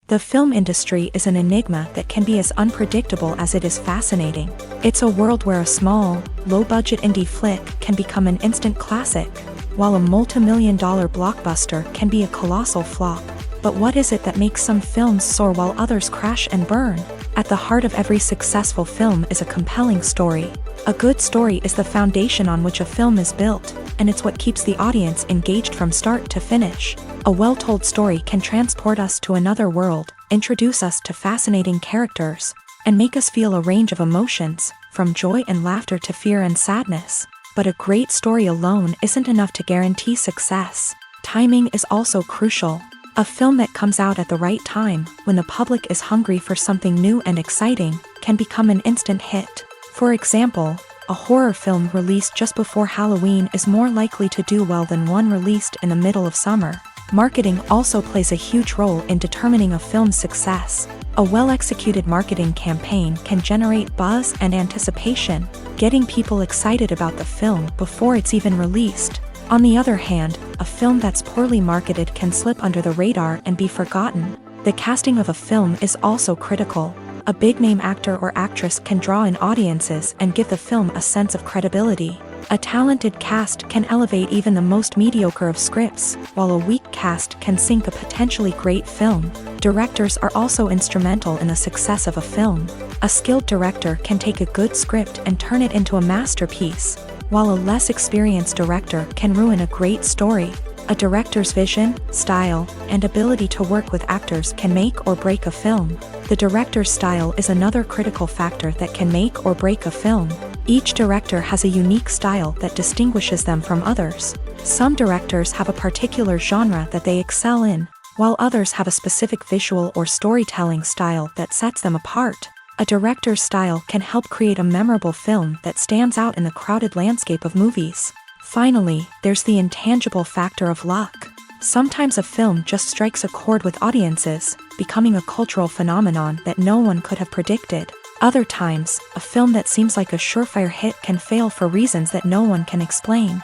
The film industry is an enigma that can be as unpredictable as it is fascinating. It's a world where a small, low-budget indie flick can become an instant classic, while a multi-million-dollar blockbuster can be a colossal flop. But what is it that makes some films soar while others crash and burn? At the heart of every successful film is a compelling story. A good story is the foundation on which a film is built, and it's what keeps the audience engaged from start to finish. A well-told story can transport us to another world, introduce us to fascinating characters, and make us feel a range of emotions, from joy and laughter to fear and sadness. But a great story alone isn't enough to guarantee success. Timing is also crucial. A film that comes out at the right time, when the public is hungry for something new and exciting, can become an instant hit. For example, a horror film released just before Halloween is more likely to do well than one released in the middle of summer. Marketing also plays a huge role in determining a film's success. A well-executed marketing campaign can generate buzz and anticipation, getting people excited about the film before it's even released. On the other hand, a film that's poorly marketed can slip under the radar and be forgotten. The casting of a film is also critical. A big-name actor or actress can draw in audiences and give the film a sense of credibility. A talented cast can elevate even the most mediocre of scripts, while a weak cast can sink a potentially great film. Directors are also instrumental in the success of a film. A skilled director can take a good script and turn it into a masterpiece, while a less experienced director can ruin a great story. A director's vision, style, and ability to work with actors can make or break a film. The director's style is another critical factor that can make or break a film. Each director has a unique style that distinguishes them from others. Some directors have a particular genre that they excel in, while others have a specific visual or storytelling style that sets them apart. A director's style can help create a memorable film that stands out in the crowded landscape of movies. Finally, there's the intangible factor of luck. Sometimes a film just strikes a chord with audiences, becoming a cultural phenomenon that no one could have predicted. Other times, a film that seems like a surefire hit can fail for reasons that no one can explain.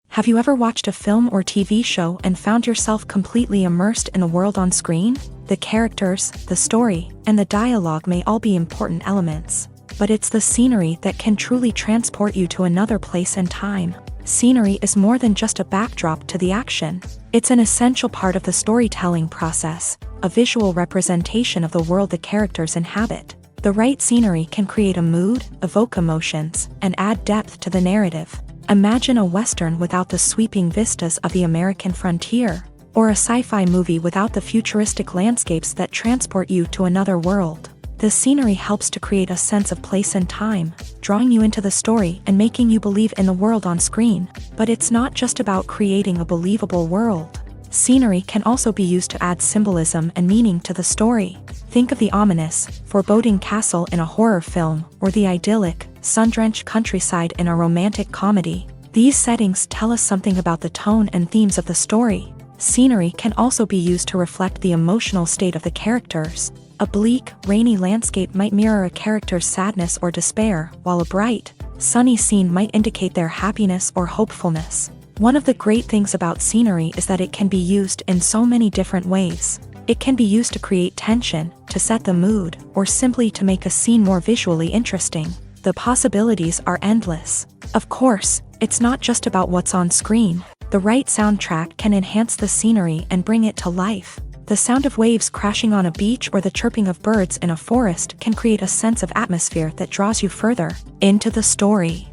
Have you ever watched a film or TV show and found yourself completely immersed in the world on screen? The characters, the story, and the dialogue may all be important elements, but it's the scenery that can truly transport you to another place and time. Scenery is more than just a backdrop to the action. It's an essential part of the storytelling process, a visual representation of the world the characters inhabit. The right scenery can create a mood, evoke emotions, and add depth to the narrative. Imagine a Western without the sweeping vistas of the American frontier, or a sci-fi movie without the futuristic landscapes that transport you to another world. The scenery helps to create a sense of place and time, drawing you into the story and making you believe in the world on screen. But it's not just about creating a believable world. Scenery can also be used to add symbolism and meaning to the story. Think of the ominous, foreboding castle in a horror film, or the idyllic, sun-drenched countryside in a romantic comedy. These settings tell us something about the tone and themes of the story. Scenery can also be used to reflect the emotional state of the characters. A bleak, rainy landscape might mirror a character's sadness or despair, while a bright, sunny scene might indicate their happiness or hopefulness. One of the great things about scenery is that it can be used in so many different ways. It can be used to create tension, to set the mood, or simply to make a scene more visually interesting. The possibilities are endless. Of course, it's not just about what's on screen. The right soundtrack can enhance the scenery and bring it to life. The sound of waves crashing on a beach or the chirping of birds in a forest can create a sense of atmosphere that draws you further into the story.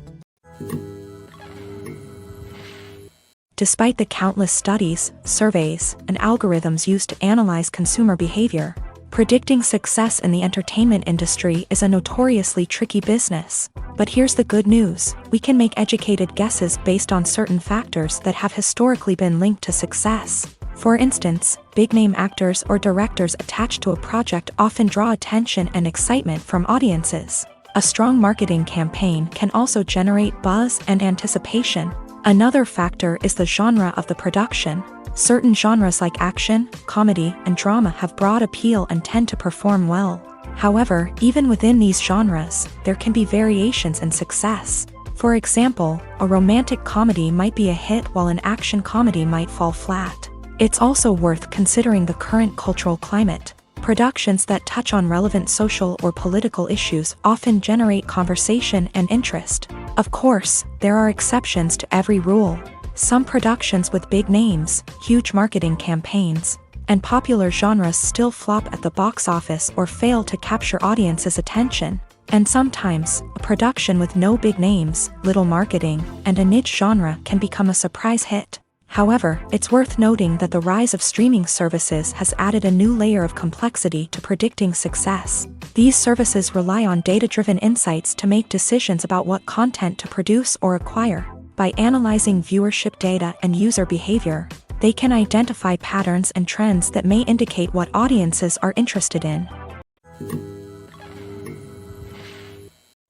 Despite the countless studies, surveys, and algorithms used to analyze consumer behavior, predicting success in the entertainment industry is a notoriously tricky business. But here's the good news: we can make educated guesses based on certain factors that have historically been linked to success. For instance, big-name actors or directors attached to a project often draw attention and excitement from audiences. A strong marketing campaign can also generate buzz and anticipation. Another factor is the genre of the production. Certain genres like action, comedy, and drama have broad appeal and tend to perform well. However, even within these genres, there can be variations in success. For example, a romantic comedy might be a hit while an action comedy might fall flat. It's also worth considering the current cultural climate. Productions that touch on relevant social or political issues often generate conversation and interest. Of course, there are exceptions to every rule. Some productions with big names, huge marketing campaigns, and popular genres still flop at the box office or fail to capture audiences' attention. And sometimes, a production with no big names, little marketing, and a niche genre can become a surprise hit. However, it's worth noting that the rise of streaming services has added a new layer of complexity to predicting success. These services rely on data-driven insights to make decisions about what content to produce or acquire. By analyzing viewership data and user behavior, they can identify patterns and trends that may indicate what audiences are interested in.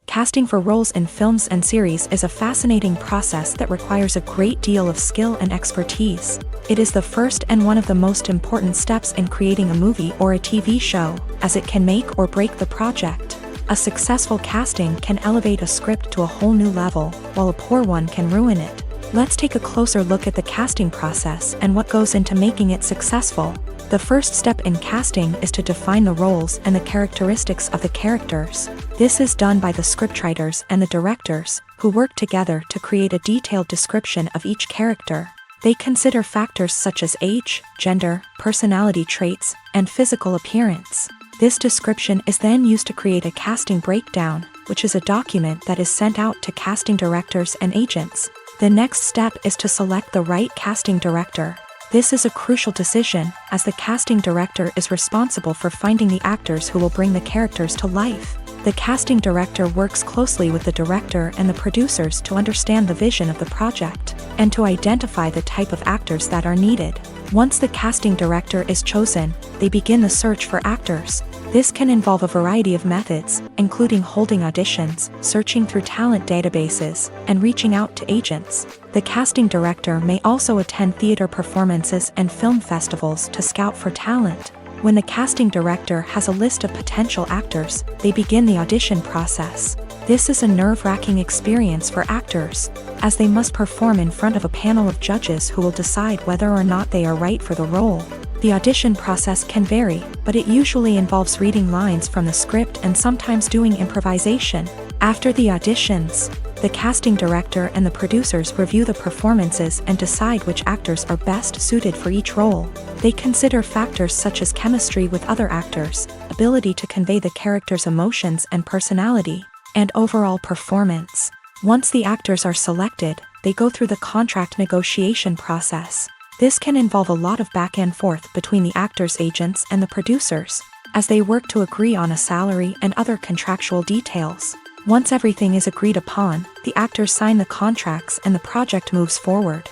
Casting for roles in films and series is a fascinating process that requires a great deal of skill and expertise. It is the first and one of the most important steps in creating a movie or a TV show, as it can make or break the project. A successful casting can elevate a script to a whole new level, while a poor one can ruin it. Let's take a closer look at the casting process and what goes into making it successful. The first step in casting is to define the roles and the characteristics of the characters. This is done by the scriptwriters and the directors, who work together to create a detailed description of each character. They consider factors such as age, gender, personality traits, and physical appearance. This description is then used to create a casting breakdown, which is a document that is sent out to casting directors and agents. The next step is to select the right casting director. This is a crucial decision, as the casting director is responsible for finding the actors who will bring the characters to life. The casting director works closely with the director and the producers to understand the vision of the project, and to identify the type of actors that are needed. Once the casting director is chosen, they begin the search for actors. This can involve a variety of methods, including holding auditions, searching through talent databases, and reaching out to agents. The casting director may also attend theater performances and film festivals to scout for talent. When the casting director has a list of potential actors, they begin the audition process. This is a nerve-wracking experience for actors, as they must perform in front of a panel of judges who will decide whether or not they are right for the role. The audition process can vary, but it usually involves reading lines from the script and sometimes doing improvisation. After the auditions, the casting director and the producers review the performances and decide which actors are best suited for each role. They consider factors such as chemistry with other actors, ability to convey the character's emotions and personality, and overall performance. Once the actors are selected, they go through the contract negotiation process. This can involve a lot of back and forth between the actors' agents and the producers, as they work to agree on a salary and other contractual details. Once everything is agreed upon, the actors sign the contracts and the project moves forward.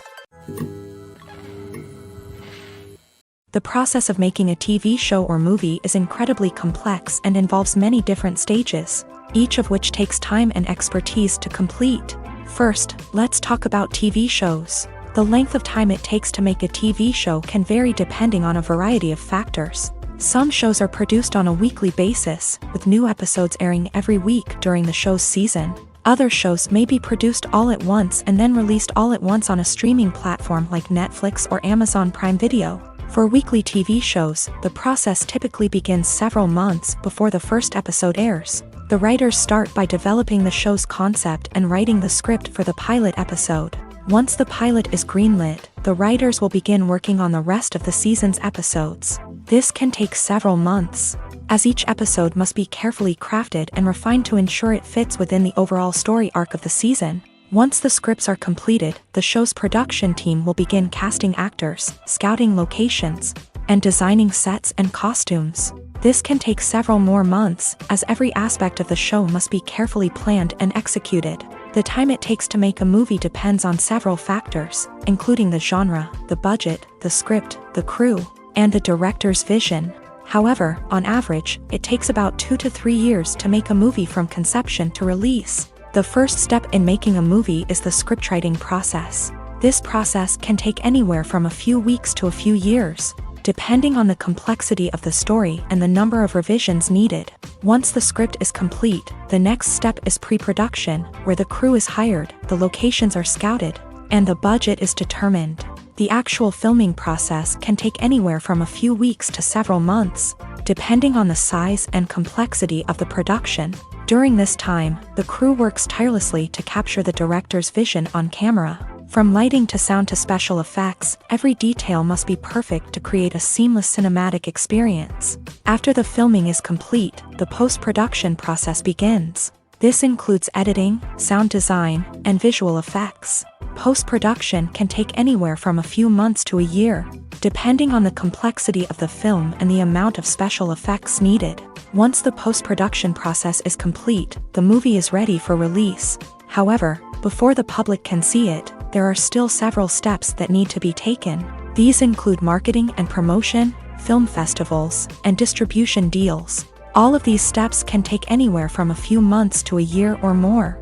The process of making a TV show or movie is incredibly complex and involves many different stages, each of which takes time and expertise to complete. First, let's talk about TV shows. The length of time it takes to make a TV show can vary depending on a variety of factors. Some shows are produced on a weekly basis, with new episodes airing every week during the show's season. Other shows may be produced all at once and then released all at once on a streaming platform like Netflix or Amazon Prime Video. For weekly TV shows, the process typically begins several months before the first episode airs. The writers start by developing the show's concept and writing the script for the pilot episode. Once the pilot is greenlit, the writers will begin working on the rest of the season's episodes. This can take several months, as each episode must be carefully crafted and refined to ensure it fits within the overall story arc of the season. Once the scripts are completed, the show's production team will begin casting actors, scouting locations, and designing sets and costumes. This can take several more months, as every aspect of the show must be carefully planned and executed. The time it takes to make a movie depends on several factors, including the genre, the budget, the script, the crew, and the director's vision. However, on average, it takes about 2 to 3 years to make a movie from conception to release. The first step in making a movie is the scriptwriting process. This process can take anywhere from a few weeks to a few years, depending on the complexity of the story and the number of revisions needed. Once the script is complete, the next step is pre-production, where the crew is hired, the locations are scouted, and the budget is determined. The actual filming process can take anywhere from a few weeks to several months, depending on the size and complexity of the production. During this time, the crew works tirelessly to capture the director's vision on camera. From lighting to sound to special effects, every detail must be perfect to create a seamless cinematic experience. After the filming is complete, the post-production process begins. This includes editing, sound design, and visual effects. Post-production can take anywhere from a few months to a year, depending on the complexity of the film and the amount of special effects needed. Once the post-production process is complete, the movie is ready for release. However, before the public can see it, there are still several steps that need to be taken. These include marketing and promotion, film festivals, and distribution deals. All of these steps can take anywhere from a few months to a year or more.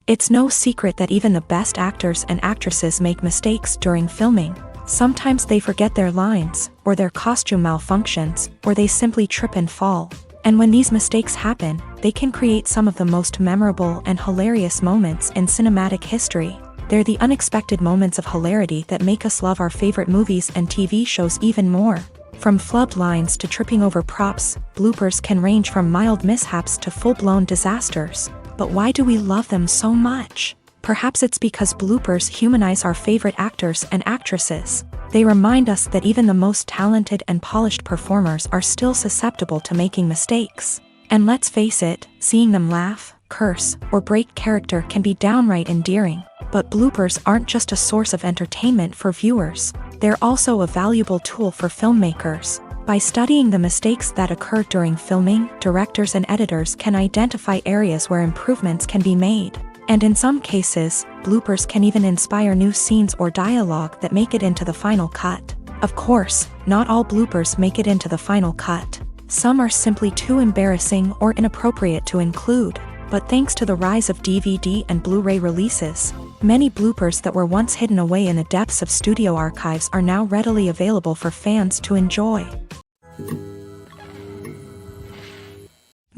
It's no secret that even the best actors and actresses make mistakes during filming. Sometimes they forget their lines, or their costume malfunctions, or they simply trip and fall. And when these mistakes happen, they can create some of the most memorable and hilarious moments in cinematic history. They're the unexpected moments of hilarity that make us love our favorite movies and TV shows even more. From flubbed lines to tripping over props, bloopers can range from mild mishaps to full-blown disasters. But why do we love them so much? Perhaps it's because bloopers humanize our favorite actors and actresses. They remind us that even the most talented and polished performers are still susceptible to making mistakes. And let's face it, seeing them laugh, curse, or break character can be downright endearing. But bloopers aren't just a source of entertainment for viewers. They're also a valuable tool for filmmakers. By studying the mistakes that occur during filming, directors and editors can identify areas where improvements can be made. And in some cases, bloopers can even inspire new scenes or dialogue that make it into the final cut. Of course, not all bloopers make it into the final cut. Some are simply too embarrassing or inappropriate to include. But thanks to the rise of DVD and Blu-ray releases, many bloopers that were once hidden away in the depths of studio archives are now readily available for fans to enjoy.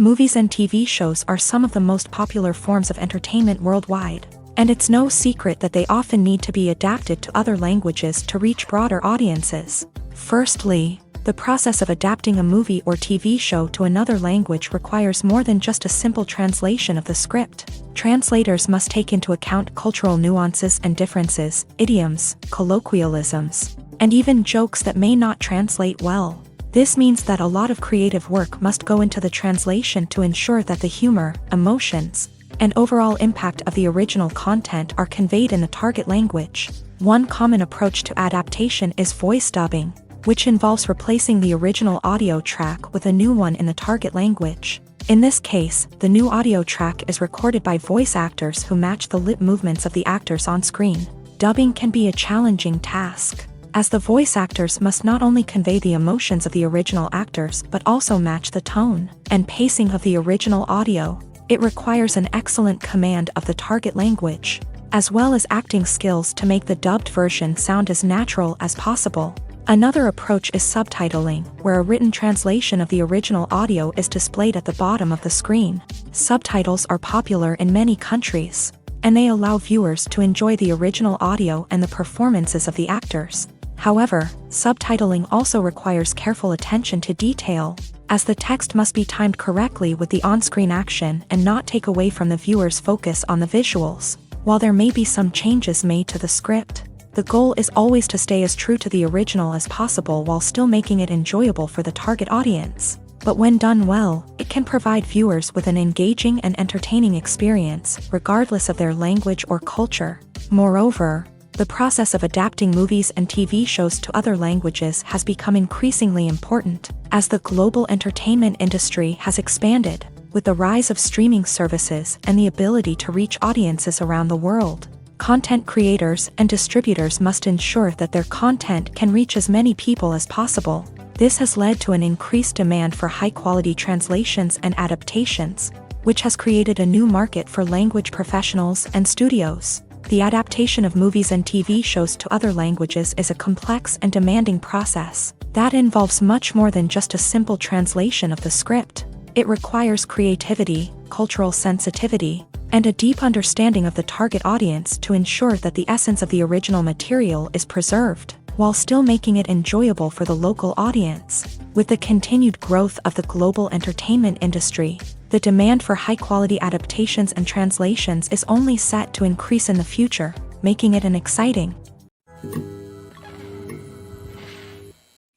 Movies and TV shows are some of the most popular forms of entertainment worldwide, and it's no secret that they often need to be adapted to other languages to reach broader audiences. Firstly, the process of adapting a movie or TV show to another language requires more than just a simple translation of the script. Translators must take into account cultural nuances and differences, idioms, colloquialisms, and even jokes that may not translate well. This means that a lot of creative work must go into the translation to ensure that the humor, emotions, and overall impact of the original content are conveyed in the target language. One common approach to adaptation is voice dubbing, which involves replacing the original audio track with a new one in the target language. In this case, the new audio track is recorded by voice actors who match the lip movements of the actors on screen. Dubbing can be a challenging task, as the voice actors must not only convey the emotions of the original actors but also match the tone and pacing of the original audio. It requires an excellent command of the target language, as well as acting skills to make the dubbed version sound as natural as possible. Another approach is subtitling, where a written translation of the original audio is displayed at the bottom of the screen. Subtitles are popular in many countries, and they allow viewers to enjoy the original audio and the performances of the actors. However, subtitling also requires careful attention to detail, as the text must be timed correctly with the on-screen action and not take away from the viewer's focus on the visuals. While there may be some changes made to the script, the goal is always to stay as true to the original as possible while still making it enjoyable for the target audience. But when done well, it can provide viewers with an engaging and entertaining experience, regardless of their language or culture. Moreover, the process of adapting movies and TV shows to other languages has become increasingly important, as the global entertainment industry has expanded, with the rise of streaming services and the ability to reach audiences around the world. Content creators and distributors must ensure that their content can reach as many people as possible. This has led to an increased demand for high-quality translations and adaptations, which has created a new market for language professionals and studios. The adaptation of movies and TV shows to other languages is a complex and demanding process that involves much more than just a simple translation of the script. It requires creativity, cultural sensitivity, and a deep understanding of the target audience to ensure that the essence of the original material is preserved, while still making it enjoyable for the local audience. With the continued growth of the global entertainment industry, the demand for high-quality adaptations and translations is only set to increase in the future, making it an exciting.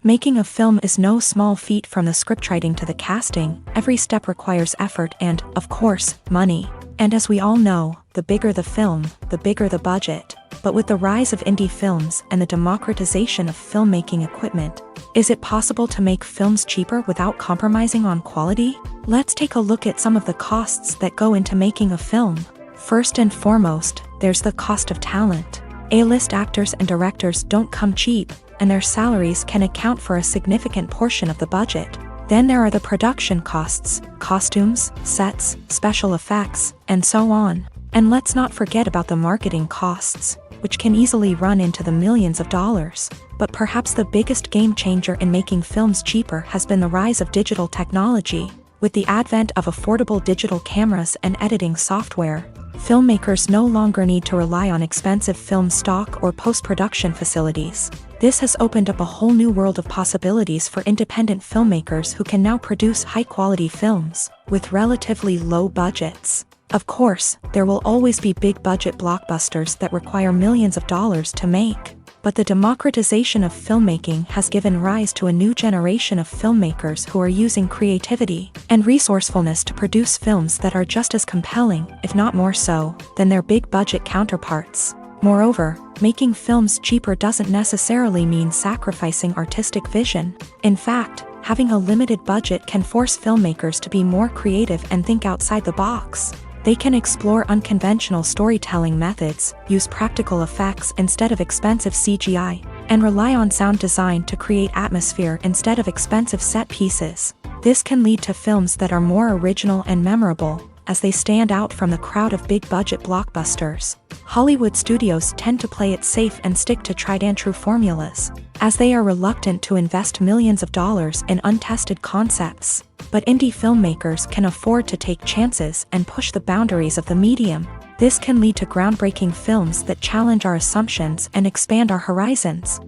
Making a film is no small feat. From the scriptwriting to the casting, every step requires effort and, of course, money. And as we all know, the bigger the film, the bigger the budget. But with the rise of indie films and the democratization of filmmaking equipment, is it possible to make films cheaper without compromising on quality? Let's take a look at some of the costs that go into making a film. First and foremost, there's the cost of talent. A-list actors and directors don't come cheap, and their salaries can account for a significant portion of the budget. Then there are the production costs, costumes, sets, special effects, and so on. And let's not forget about the marketing costs. which can easily run into the millions of dollars. But perhaps the biggest game changer in making films cheaper has been the rise of digital technology. With the advent of affordable digital cameras and editing software, filmmakers no longer need to rely on expensive film stock or post-production facilities. This has opened up a whole new world of possibilities for independent filmmakers who can now produce high-quality films with relatively low budgets. Of course, there will always be big-budget blockbusters that require millions of dollars to make. But the democratization of filmmaking has given rise to a new generation of filmmakers who are using creativity and resourcefulness to produce films that are just as compelling, if not more so, than their big-budget counterparts. Moreover, making films cheaper doesn't necessarily mean sacrificing artistic vision. In fact, having a limited budget can force filmmakers to be more creative and think outside the box. They can explore unconventional storytelling methods, use practical effects instead of expensive CGI, and rely on sound design to create atmosphere instead of expensive set pieces. This can lead to films that are more original and memorable, as they stand out from the crowd of big-budget blockbusters. Hollywood studios tend to play it safe and stick to tried-and-true formulas, as they are reluctant to invest millions of dollars in untested concepts. But indie filmmakers can afford to take chances and push the boundaries of the medium. This can lead to groundbreaking films that challenge our assumptions and expand our horizons.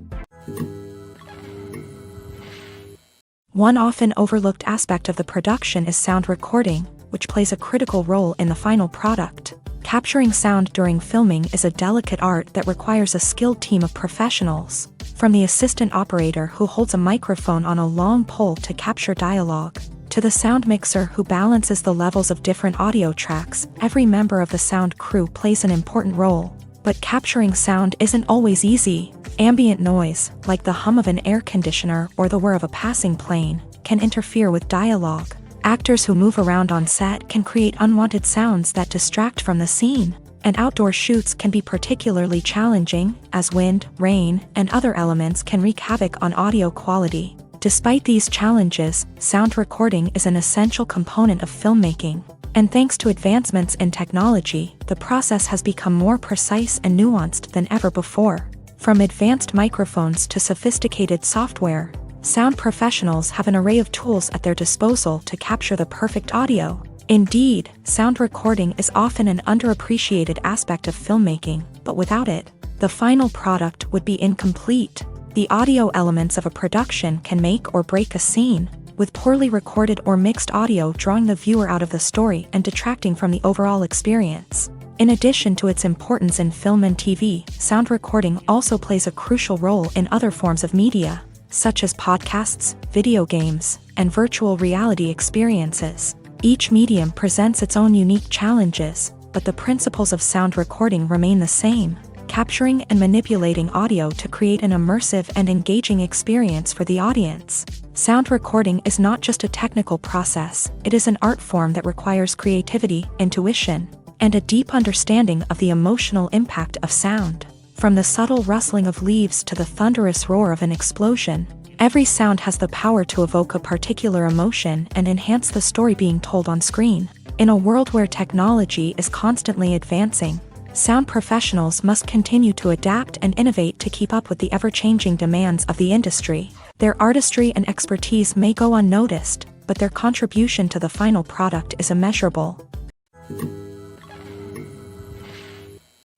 One often overlooked aspect of the production is sound recording, which plays a critical role in the final product. Capturing sound during filming is a delicate art that requires a skilled team of professionals, from the assistant operator who holds a microphone on a long pole to capture dialogue, to the sound mixer who balances the levels of different audio tracks. Every member of the sound crew plays an important role. But capturing sound isn't always easy. Ambient noise, like the hum of an air conditioner or the whir of a passing plane, can interfere with dialogue. Actors who move around on set can create unwanted sounds that distract from the scene. And outdoor shoots can be particularly challenging, as wind, rain, and other elements can wreak havoc on audio quality. Despite these challenges, sound recording is an essential component of filmmaking. And thanks to advancements in technology, the process has become more precise and nuanced than ever before. From advanced microphones to sophisticated software, sound professionals have an array of tools at their disposal to capture the perfect audio. Indeed, sound recording is often an underappreciated aspect of filmmaking, but without it, the final product would be incomplete. The audio elements of a production can make or break a scene, with poorly recorded or mixed audio drawing the viewer out of the story and detracting from the overall experience. In addition to its importance in film and TV, sound recording also plays a crucial role in other forms of media, such as podcasts, video games, and virtual reality experiences. Each medium presents its own unique challenges, but the principles of sound recording remain the same: capturing and manipulating audio to create an immersive and engaging experience for the audience. Sound recording is not just a technical process, it is an art form that requires creativity, intuition, and a deep understanding of the emotional impact of sound. From the subtle rustling of leaves to the thunderous roar of an explosion, every sound has the power to evoke a particular emotion and enhance the story being told on screen. In a world where technology is constantly advancing, sound professionals must continue to adapt and innovate to keep up with the ever-changing demands of the industry. Their artistry and expertise may go unnoticed, but their contribution to the final product is immeasurable.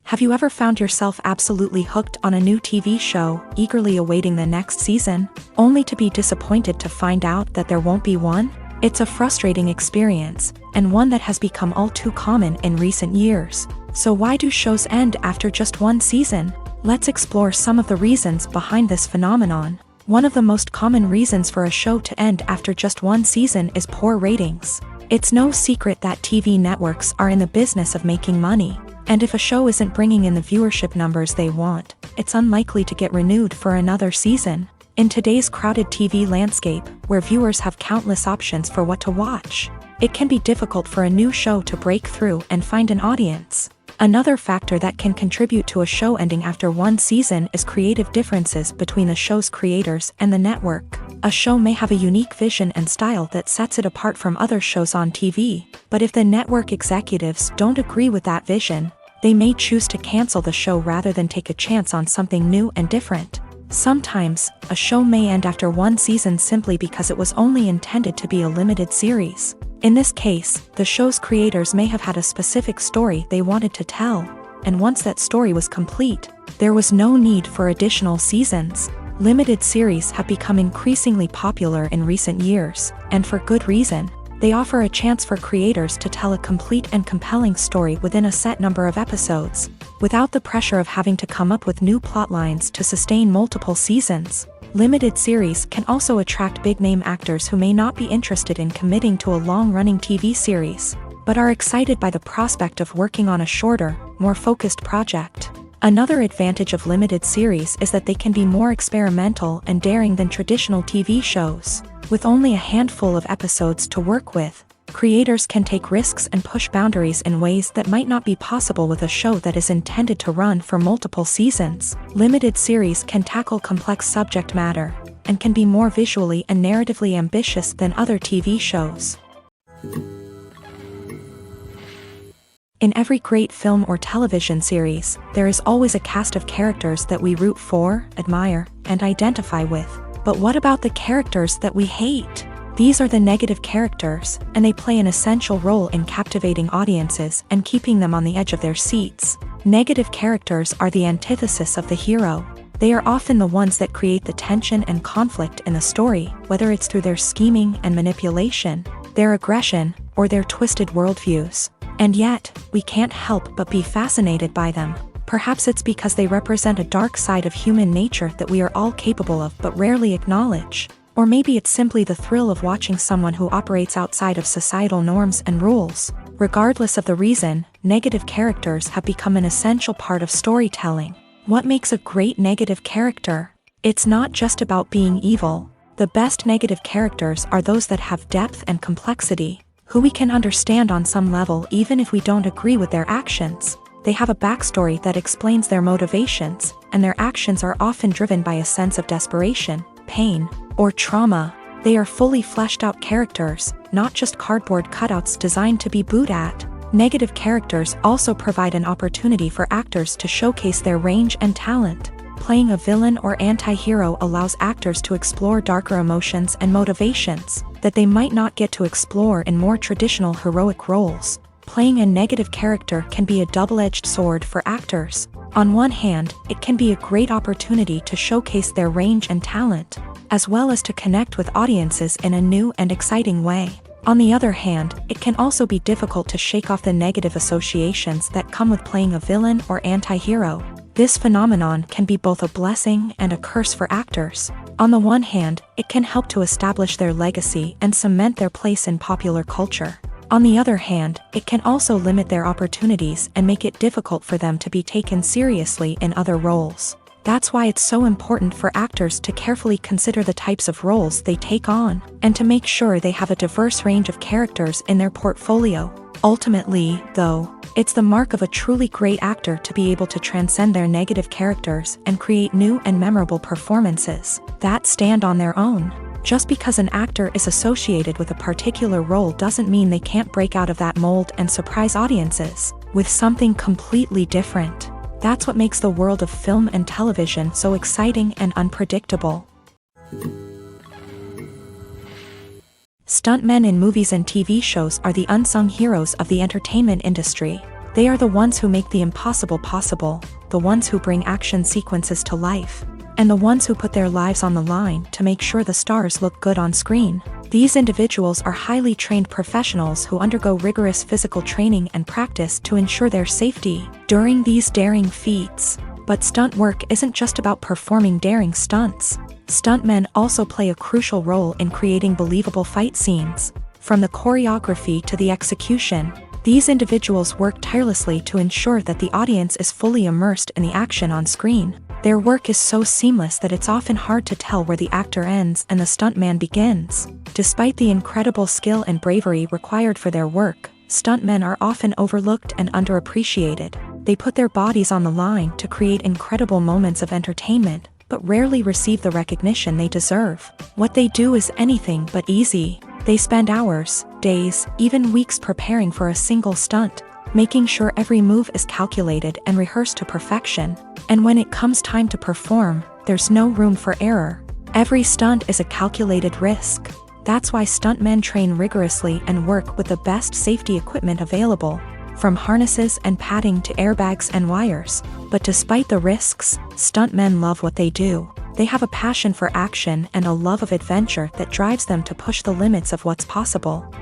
Have you ever found yourself absolutely hooked on a new TV show, eagerly awaiting the next season, only to be disappointed to find out that there won't be one? It's a frustrating experience, and one that has become all too common in recent years. So why do shows end after just one season? Let's explore some of the reasons behind this phenomenon. One of the most common reasons for a show to end after just one season is poor ratings. It's no secret that TV networks are in the business of making money. And if a show isn't bringing in the viewership numbers they want, it's unlikely to get renewed for another season. In today's crowded TV landscape, where viewers have countless options for what to watch, it can be difficult for a new show to break through and find an audience. Another factor that can contribute to a show ending after one season is creative differences between the show's creators and the network. A show may have a unique vision and style that sets it apart from other shows on TV, but if the network executives don't agree with that vision, They may choose to cancel the show rather than take a chance on something new and different. Sometimes, a show may end after one season simply because it was only intended to be a limited series. In this case, the show's creators may have had a specific story they wanted to tell, and once that story was complete, there was no need for additional seasons. Limited series have become increasingly popular in recent years, and for good reason. They offer a chance for creators to tell a complete and compelling story within a set number of episodes, without the pressure of having to come up with new plotlines to sustain multiple seasons. Limited series can also attract big-name actors who may not be interested in committing to a long-running TV series, but are excited by the prospect of working on a shorter, more focused project. Another advantage of limited series is that they can be more experimental and daring than traditional TV shows. With only a handful of episodes to work with, creators can take risks and push boundaries in ways that might not be possible with a show that is intended to run for multiple seasons. Limited series can tackle complex subject matter, and can be more visually and narratively ambitious than other TV shows. In every great film or television series, there is always a cast of characters that we root for, admire, and identify with. But what about the characters that we hate? These are the negative characters, and they play an essential role in captivating audiences and keeping them on the edge of their seats. Negative characters are the antithesis of the hero. They are often the ones that create the tension and conflict in the story, whether it's through their scheming and manipulation, their aggression, or their twisted worldviews. And yet, we can't help but be fascinated by them. Perhaps it's because they represent a dark side of human nature that we are all capable of but rarely acknowledge. Or maybe it's simply the thrill of watching someone who operates outside of societal norms and rules. Regardless of the reason, negative characters have become an essential part of storytelling. What makes a great negative character? It's not just about being evil. The best negative characters are those that have depth and complexity, who we can understand on some level even if we don't agree with their actions. They have a backstory that explains their motivations, and their actions are often driven by a sense of desperation, pain, or trauma. They are fully fleshed out characters, not just cardboard cutouts designed to be booed at. Negative characters also provide an opportunity for actors to showcase their range and talent. Playing a villain or anti-hero allows actors to explore darker emotions and motivations that they might not get to explore in more traditional heroic roles. Playing a negative character can be a double-edged sword for actors. On one hand, it can be a great opportunity to showcase their range and talent, as well as to connect with audiences in a new and exciting way. On the other hand, it can also be difficult to shake off the negative associations that come with playing a villain or anti-hero. This phenomenon can be both a blessing and a curse for actors. On the one hand, it can help to establish their legacy and cement their place in popular culture. On the other hand, it can also limit their opportunities and make it difficult for them to be taken seriously in other roles. That's why it's so important for actors to carefully consider the types of roles they take on, and to make sure they have a diverse range of characters in their portfolio. Ultimately, though, it's the mark of a truly great actor to be able to transcend their negative characters and create new and memorable performances that stand on their own. Just because an actor is associated with a particular role doesn't mean they can't break out of that mold and surprise audiences with something completely different. That's what makes the world of film and television so exciting and unpredictable. Stuntmen in movies and TV shows are the unsung heroes of the entertainment industry. They are the ones who make the impossible possible, the ones who bring action sequences to life, and the ones who put their lives on the line to make sure the stars look good on screen. These individuals are highly trained professionals who undergo rigorous physical training and practice to ensure their safety during these daring feats. But stunt work isn't just about performing daring stunts. Stuntmen also play a crucial role in creating believable fight scenes. From the choreography to the execution, these individuals work tirelessly to ensure that the audience is fully immersed in the action on screen. Their work is so seamless that it's often hard to tell where the actor ends and the stuntman begins. Despite the incredible skill and bravery required for their work, stuntmen are often overlooked and underappreciated. They put their bodies on the line to create incredible moments of entertainment, but rarely receive the recognition they deserve. What they do is anything but easy. They spend hours, days, even weeks preparing for a single stunt, making sure every move is calculated and rehearsed to perfection. And when it comes time to perform, there's no room for error. Every stunt is a calculated risk. That's why stuntmen train rigorously and work with the best safety equipment available, from harnesses and padding to airbags and wires. But despite the risks, stuntmen love what they do. They have a passion for action and a love of adventure that drives them to push the limits of what's possible.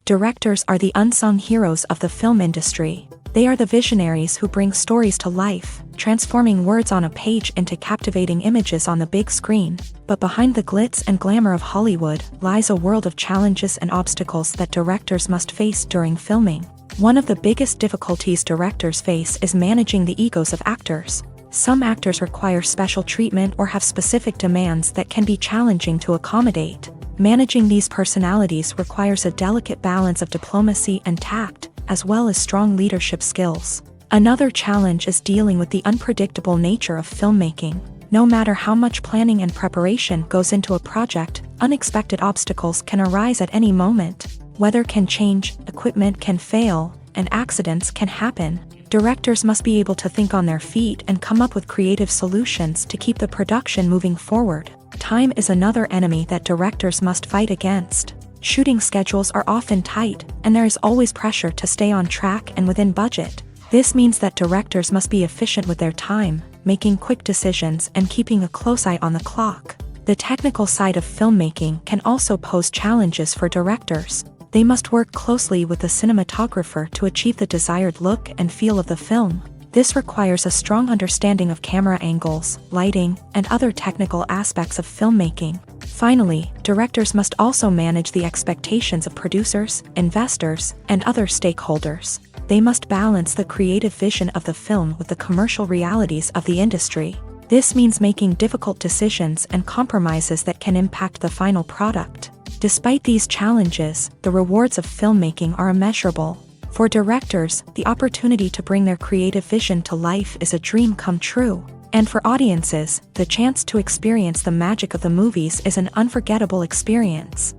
Directors are the unsung heroes of the film industry. They are the visionaries who bring stories to life, transforming words on a page into captivating images on the big screen. But behind the glitz and glamour of Hollywood lies a world of challenges and obstacles that directors must face during filming. One of the biggest difficulties directors face is managing the egos of actors. Some actors require special treatment or have specific demands that can be challenging to accommodate. Managing these personalities requires a delicate balance of diplomacy and tact, as well as strong leadership skills. Another challenge is dealing with the unpredictable nature of filmmaking. No matter how much planning and preparation goes into a project, unexpected obstacles can arise at any moment. Weather can change, equipment can fail, and accidents can happen. Directors must be able to think on their feet and come up with creative solutions to keep the production moving forward. Time is another enemy that directors must fight against. Shooting schedules are often tight, and there is always pressure to stay on track and within budget. This means that directors must be efficient with their time, making quick decisions and keeping a close eye on the clock. The technical side of filmmaking can also pose challenges for directors. They must work closely with the cinematographer to achieve the desired look and feel of the film. This requires a strong understanding of camera angles, lighting, and other technical aspects of filmmaking. Finally, directors must also manage the expectations of producers, investors, and other stakeholders. They must balance the creative vision of the film with the commercial realities of the industry. This means making difficult decisions and compromises that can impact the final product. Despite these challenges, the rewards of filmmaking are immeasurable. For directors, the opportunity to bring their creative vision to life is a dream come true. And for audiences, the chance to experience the magic of the movies is an unforgettable experience.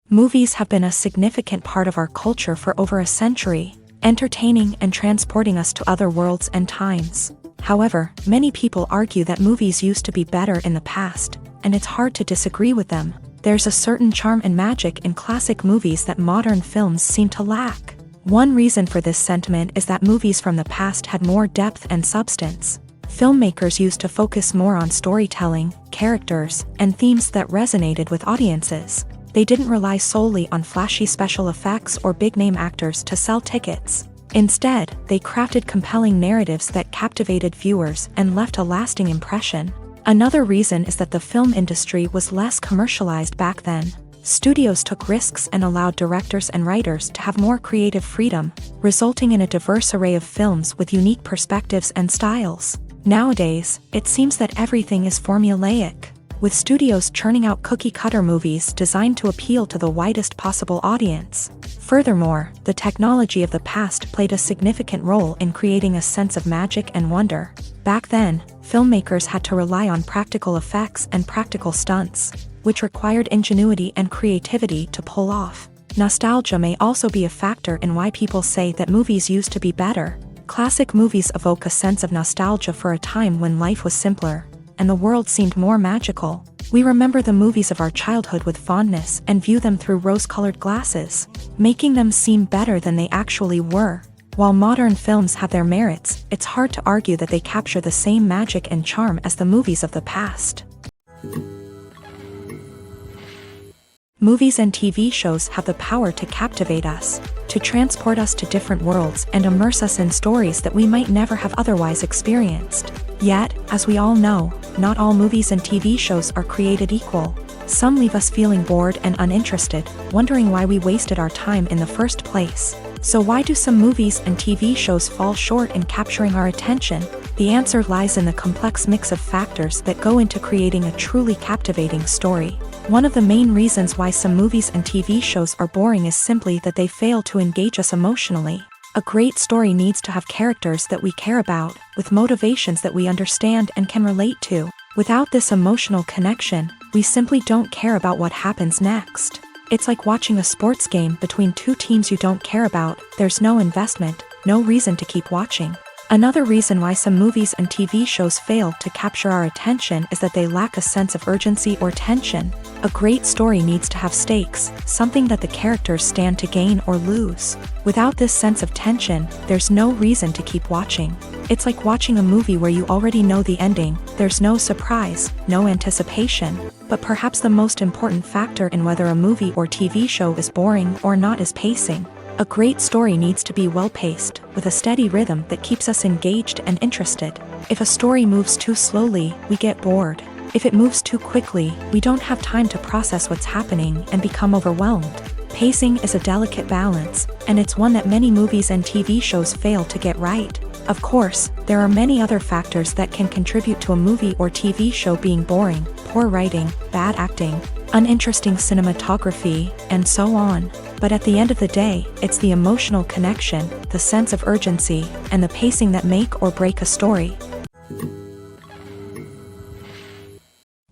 Movies have been a significant part of our culture for over a century, entertaining and transporting us to other worlds and times. However, many people argue that movies used to be better in the past, and it's hard to disagree with them. There's a certain charm and magic in classic movies that modern films seem to lack. One reason for this sentiment is that movies from the past had more depth and substance. Filmmakers used to focus more on storytelling, characters, and themes that resonated with audiences. They didn't rely solely on flashy special effects or big-name actors to sell tickets. Instead, they crafted compelling narratives that captivated viewers and left a lasting impression. Another reason is that the film industry was less commercialized back then. Studios took risks and allowed directors and writers to have more creative freedom, resulting in a diverse array of films with unique perspectives and styles. Nowadays, it seems that everything is formulaic, with studios churning out cookie-cutter movies designed to appeal to the widest possible audience. Furthermore, the technology of the past played a significant role in creating a sense of magic and wonder. Back then, filmmakers had to rely on practical effects and practical stunts, which required ingenuity and creativity to pull off. Nostalgia may also be a factor in why people say that movies used to be better. Classic movies evoke a sense of nostalgia for a time when life was simpler, and the world seemed more magical. We remember the movies of our childhood with fondness and view them through rose-colored glasses, making them seem better than they actually were. While modern films have their merits, it's hard to argue that they capture the same magic and charm as the movies of the past. Movies and TV shows have the power to captivate us, to transport us to different worlds and immerse us in stories that we might never have otherwise experienced. Yet, as we all know, not all movies and TV shows are created equal. Some leave us feeling bored and uninterested, wondering why we wasted our time in the first place. So why do some movies and TV shows fall short in capturing our attention? The answer lies in the complex mix of factors that go into creating a truly captivating story. One of the main reasons why some movies and TV shows are boring is simply that they fail to engage us emotionally. A great story needs to have characters that we care about, with motivations that we understand and can relate to. Without this emotional connection, we simply don't care about what happens next. It's like watching a sports game between two teams you don't care about. There's no investment, no reason to keep watching. Another reason why some movies and TV shows fail to capture our attention is that they lack a sense of urgency or tension. A great story needs to have stakes, something that the characters stand to gain or lose. Without this sense of tension, there's no reason to keep watching. It's like watching a movie where you already know the ending. There's no surprise, no anticipation. But perhaps the most important factor in whether a movie or TV show is boring or not is pacing. A great story needs to be well-paced, with a steady rhythm that keeps us engaged and interested. If a story moves too slowly, we get bored. If it moves too quickly, we don't have time to process what's happening and become overwhelmed. Pacing is a delicate balance, and it's one that many movies and TV shows fail to get right. Of course, there are many other factors that can contribute to a movie or TV show being boring: poor writing, bad acting, uninteresting cinematography, and so on. But at the end of the day, it's the emotional connection, the sense of urgency, and the pacing that make or break a story.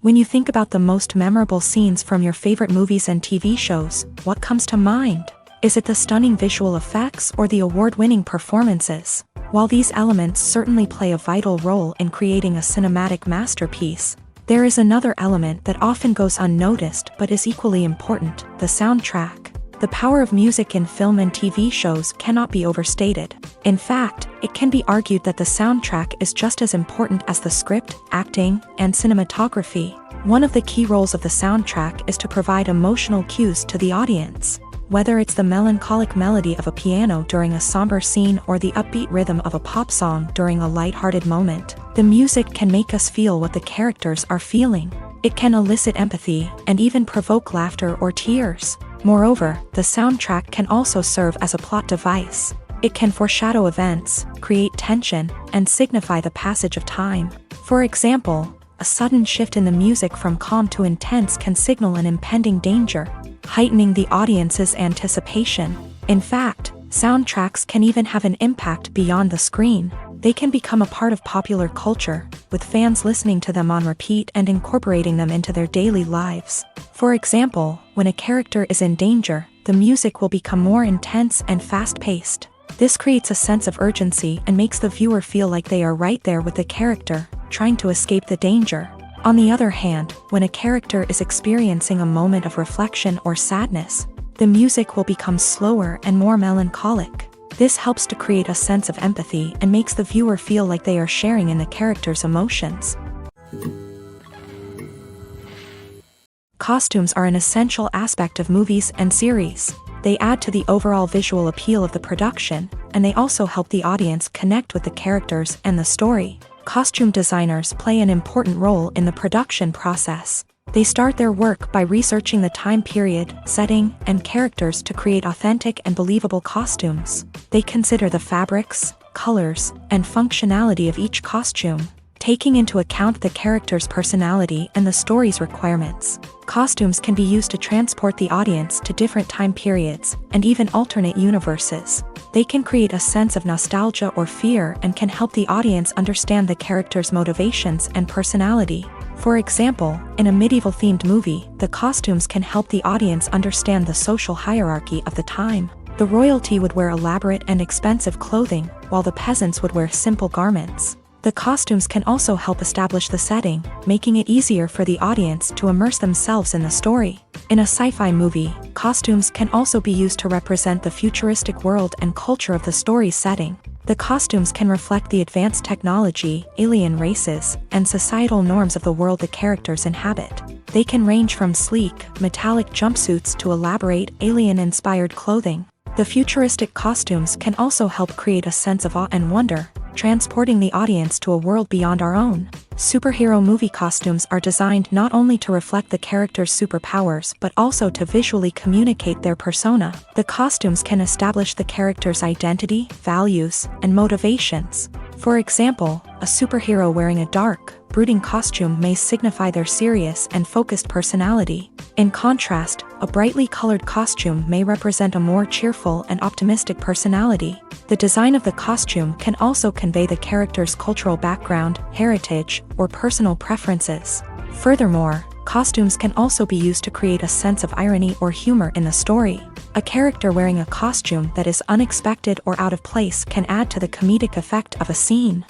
When you think about the most memorable scenes from your favorite movies and TV shows, what comes to mind? Is it the stunning visual effects or the award-winning performances? While these elements certainly play a vital role in creating a cinematic masterpiece, there is another element that often goes unnoticed but is equally important: the soundtrack. The power of music in film and TV shows cannot be overstated. In fact, it can be argued that the soundtrack is just as important as the script, acting, and cinematography. One of the key roles of the soundtrack is to provide emotional cues to the audience. Whether it's the melancholic melody of a piano during a somber scene or the upbeat rhythm of a pop song during a light-hearted moment, the music can make us feel what the characters are feeling. It can elicit empathy and even provoke laughter or tears. Moreover, the soundtrack can also serve as a plot device. It can foreshadow events, create tension, and signify the passage of time. For example, a sudden shift in the music from calm to intense can signal an impending danger, heightening the audience's anticipation. In fact, soundtracks can even have an impact beyond the screen. They can become a part of popular culture, with fans listening to them on repeat and incorporating them into their daily lives. For example, when a character is in danger, the music will become more intense and fast-paced. This creates a sense of urgency and makes the viewer feel like they are right there with the character, trying to escape the danger. On the other hand, when a character is experiencing a moment of reflection or sadness, the music will become slower and more melancholic. This helps to create a sense of empathy and makes the viewer feel like they are sharing in the character's emotions. Costumes are an essential aspect of movies and series. They add to the overall visual appeal of the production, and they also help the audience connect with the characters and the story. Costume designers play an important role in the production process. They start their work by researching the time period, setting, and characters to create authentic and believable costumes. They consider the fabrics, colors, and functionality of each costume, taking into account the character's personality and the story's requirements. Costumes can be used to transport the audience to different time periods and even alternate universes. They can create a sense of nostalgia or fear and can help the audience understand the character's motivations and personality. For example, in a medieval-themed movie, the costumes can help the audience understand the social hierarchy of the time. The royalty would wear elaborate and expensive clothing, while the peasants would wear simple garments. The costumes can also help establish the setting, making it easier for the audience to immerse themselves in the story. In a sci-fi movie, costumes can also be used to represent the futuristic world and culture of the story's setting. The costumes can reflect the advanced technology, alien races, and societal norms of the world the characters inhabit. They can range from sleek, metallic jumpsuits to elaborate, alien-inspired clothing. The futuristic costumes can also help create a sense of awe and wonder, transporting the audience to a world beyond our own. Superhero movie costumes are designed not only to reflect the character's superpowers but also to visually communicate their persona. The costumes can establish the character's identity, values, and motivations. For example, a superhero wearing a dark, brooding costume may signify their serious and focused personality, In contrast, a brightly colored costume may represent a more cheerful and optimistic personality. The design of the costume can also convey the character's cultural background, heritage, or personal preferences. Furthermore, costumes can also be used to create a sense of irony or humor in the story. A character wearing a costume that is unexpected or out of place can add to the comedic effect of a scene.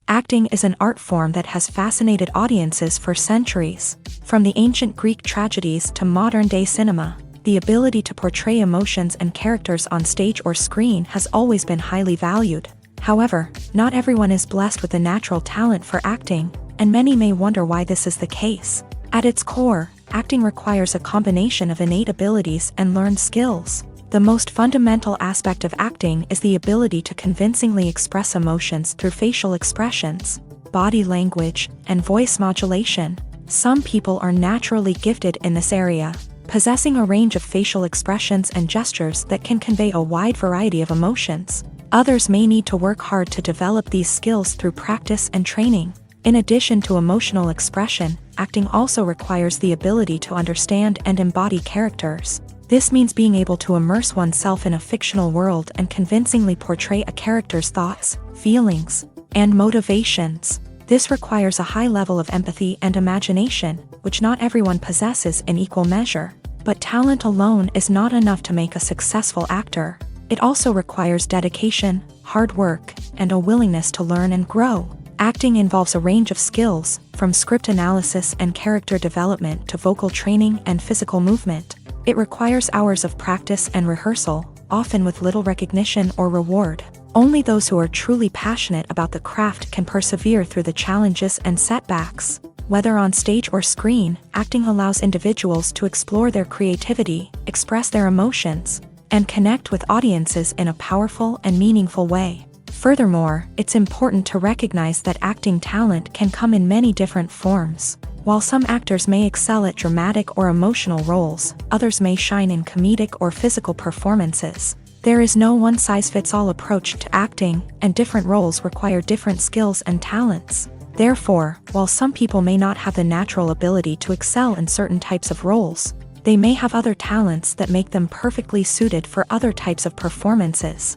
Acting is an art form that has fascinated audiences for centuries. From the ancient Greek tragedies to modern-day cinema, the ability to portray emotions and characters on stage or screen has always been highly valued. However, not everyone is blessed with a natural talent for acting, and many may wonder why this is the case. At its core, acting requires a combination of innate abilities and learned skills. The most fundamental aspect of acting is the ability to convincingly express emotions through facial expressions, body language, and voice modulation. Some people are naturally gifted in this area, possessing a range of facial expressions and gestures that can convey a wide variety of emotions. Others may need to work hard to develop these skills through practice and training. In addition to emotional expression, acting also requires the ability to understand and embody characters. This means being able to immerse oneself in a fictional world and convincingly portray a character's thoughts, feelings, and motivations. This requires a high level of empathy and imagination, which not everyone possesses in equal measure. But talent alone is not enough to make a successful actor. It also requires dedication, hard work, and a willingness to learn and grow. Acting involves a range of skills, from script analysis and character development to vocal training and physical movement. It requires hours of practice and rehearsal, often with little recognition or reward. Only those who are truly passionate about the craft can persevere through the challenges and setbacks. Whether on stage or screen, acting allows individuals to explore their creativity, express their emotions, and connect with audiences in a powerful and meaningful way. Furthermore, it's important to recognize that acting talent can come in many different forms. While some actors may excel at dramatic or emotional roles, others may shine in comedic or physical performances. There is no one-size-fits-all approach to acting, and different roles require different skills and talents. Therefore, while some people may not have the natural ability to excel in certain types of roles, they may have other talents that make them perfectly suited for other types of performances.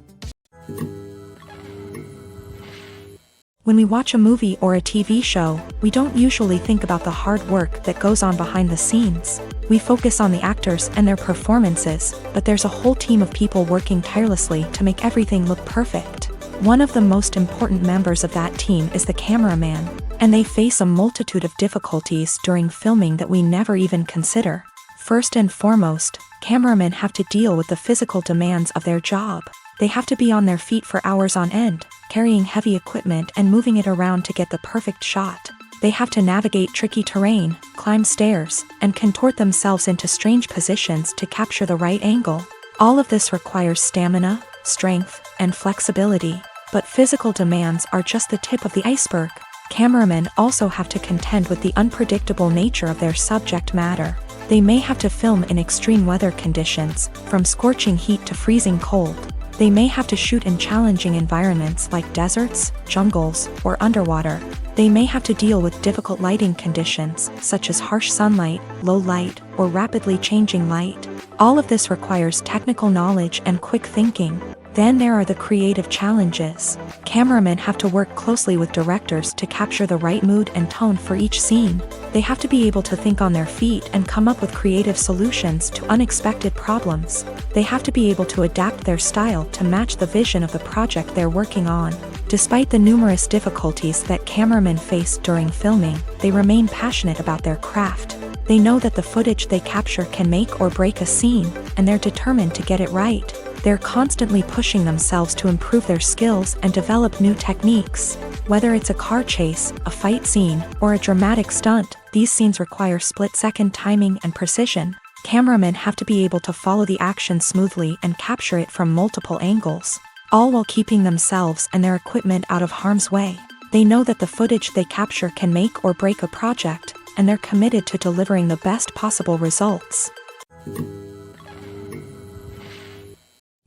When we watch a movie or a TV show, we don't usually think about the hard work that goes on behind the scenes. We focus on the actors and their performances, but there's a whole team of people working tirelessly to make everything look perfect. One of the most important members of that team is the cameraman, and they face a multitude of difficulties during filming that we never even consider. First and foremost, cameramen have to deal with the physical demands of their job. They have to be on their feet for hours on end, carrying heavy equipment and moving it around to get the perfect shot. They have to navigate tricky terrain, climb stairs, and contort themselves into strange positions to capture the right angle. All of this requires stamina, strength, and flexibility. But physical demands are just the tip of the iceberg. Cameramen also have to contend with the unpredictable nature of their subject matter. They may have to film in extreme weather conditions, from scorching heat to freezing cold. They may have to shoot in challenging environments like deserts, jungles, or underwater. They may have to deal with difficult lighting conditions, such as harsh sunlight, low light, or rapidly changing light. All of this requires technical knowledge and quick thinking. Then there are the creative challenges. Cameramen have to work closely with directors to capture the right mood and tone for each scene. They have to be able to think on their feet and come up with creative solutions to unexpected problems. They have to be able to adapt their style to match the vision of the project they're working on. Despite the numerous difficulties that cameramen face during filming, they remain passionate about their craft. They know that the footage they capture can make or break a scene, and they're determined to get it right. They're constantly pushing themselves to improve their skills and develop new techniques. Whether it's a car chase, a fight scene, or a dramatic stunt, these scenes require split-second timing and precision. Cameramen have to be able to follow the action smoothly and capture it from multiple angles, all while keeping themselves and their equipment out of harm's way. They know that the footage they capture can make or break a project, and they're committed to delivering the best possible results.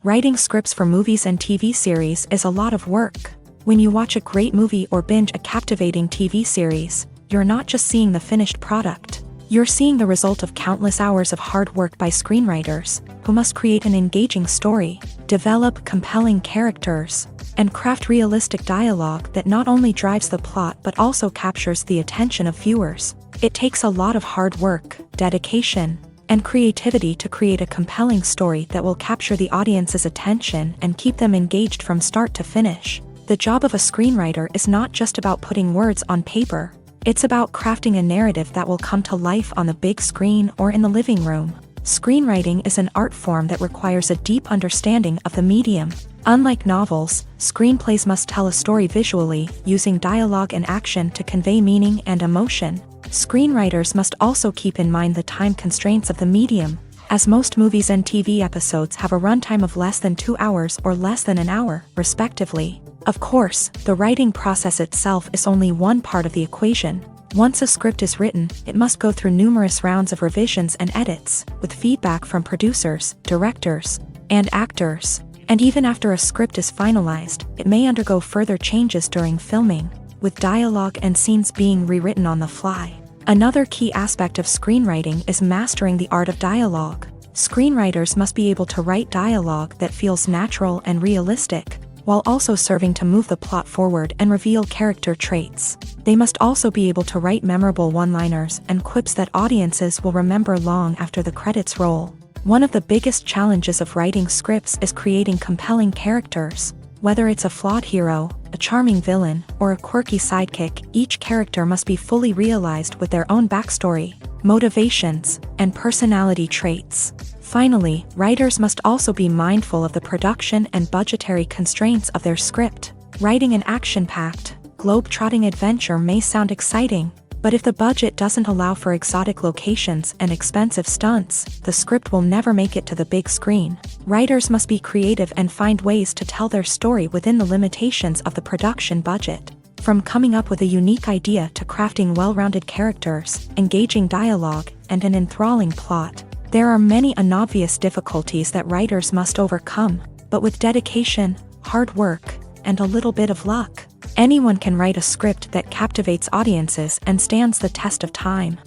Writing scripts for movies and TV series is a lot of work. When you watch a great movie or binge a captivating TV series, you're not just seeing the finished product. You're seeing the result of countless hours of hard work by screenwriters, who must create an engaging story, develop compelling characters, and craft realistic dialogue that not only drives the plot but also captures the attention of viewers. It takes a lot of hard work, dedication, and creativity to create a compelling story that will capture the audience's attention and keep them engaged from start to finish. The job of a screenwriter is not just about putting words on paper. It's about crafting a narrative that will come to life on the big screen or in the living room. Screenwriting is an art form that requires a deep understanding of the medium. Unlike novels, screenplays must tell a story visually, using dialogue and action to convey meaning and emotion. Screenwriters must also keep in mind the time constraints of the medium, as most movies and TV episodes have a runtime of less than 2 hours or less than an hour, respectively. Of course, the writing process itself is only one part of the equation. Once a script is written, it must go through numerous rounds of revisions and edits, with feedback from producers, directors, and actors. And even after a script is finalized, it may undergo further changes during filming, with dialogue and scenes being rewritten on the fly. Another key aspect of screenwriting is mastering the art of dialogue. Screenwriters must be able to write dialogue that feels natural and realistic, while also serving to move the plot forward and reveal character traits. They must also be able to write memorable one-liners and quips that audiences will remember long after the credits roll. One of the biggest challenges of writing scripts is creating compelling characters. Whether it's a flawed hero, a charming villain, or a quirky sidekick, each character must be fully realized with their own backstory, motivations, and personality traits. Finally, writers must also be mindful of the production and budgetary constraints of their script. Writing an action-packed, globe-trotting adventure may sound exciting, but if the budget doesn't allow for exotic locations and expensive stunts, the script will never make it to the big screen. Writers must be creative and find ways to tell their story within the limitations of the production budget. From coming up with a unique idea to crafting well-rounded characters, engaging dialogue, and an enthralling plot, there are many unobvious difficulties that writers must overcome, but with dedication, hard work, and a little bit of luck, anyone can write a script that captivates audiences and stands the test of time.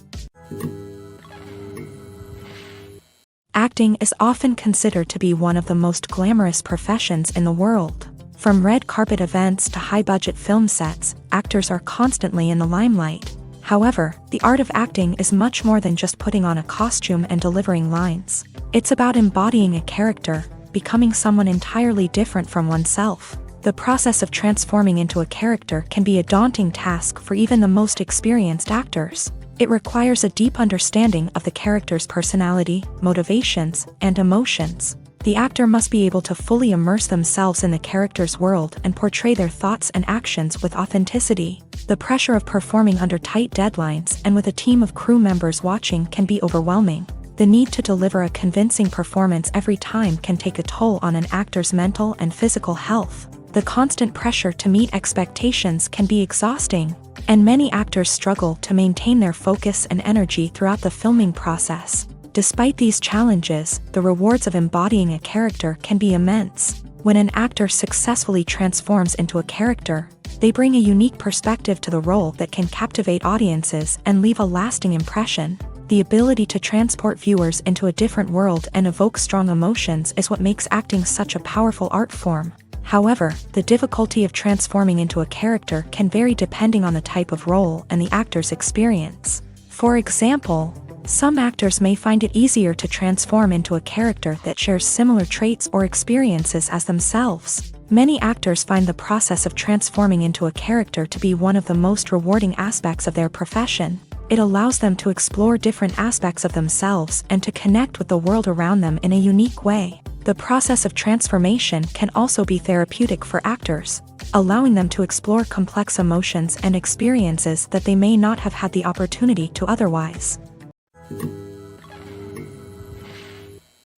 Acting is often considered to be one of the most glamorous professions in the world. From red carpet events to high-budget film sets, actors are constantly in the limelight. However, the art of acting is much more than just putting on a costume and delivering lines. It's about embodying a character, becoming someone entirely different from oneself. The process of transforming into a character can be a daunting task for even the most experienced actors. It requires a deep understanding of the character's personality, motivations, and emotions. The actor must be able to fully immerse themselves in the character's world and portray their thoughts and actions with authenticity. The pressure of performing under tight deadlines and with a team of crew members watching can be overwhelming. The need to deliver a convincing performance every time can take a toll on an actor's mental and physical health. The constant pressure to meet expectations can be exhausting, and many actors struggle to maintain their focus and energy throughout the filming process. Despite these challenges, the rewards of embodying a character can be immense. When an actor successfully transforms into a character, they bring a unique perspective to the role that can captivate audiences and leave a lasting impression. The ability to transport viewers into a different world and evoke strong emotions is what makes acting such a powerful art form. However, the difficulty of transforming into a character can vary depending on the type of role and the actor's experience. For example, some actors may find it easier to transform into a character that shares similar traits or experiences as themselves. Many actors find the process of transforming into a character to be one of the most rewarding aspects of their profession. It allows them to explore different aspects of themselves and to connect with the world around them in a unique way. The process of transformation can also be therapeutic for actors, allowing them to explore complex emotions and experiences that they may not have had the opportunity to otherwise.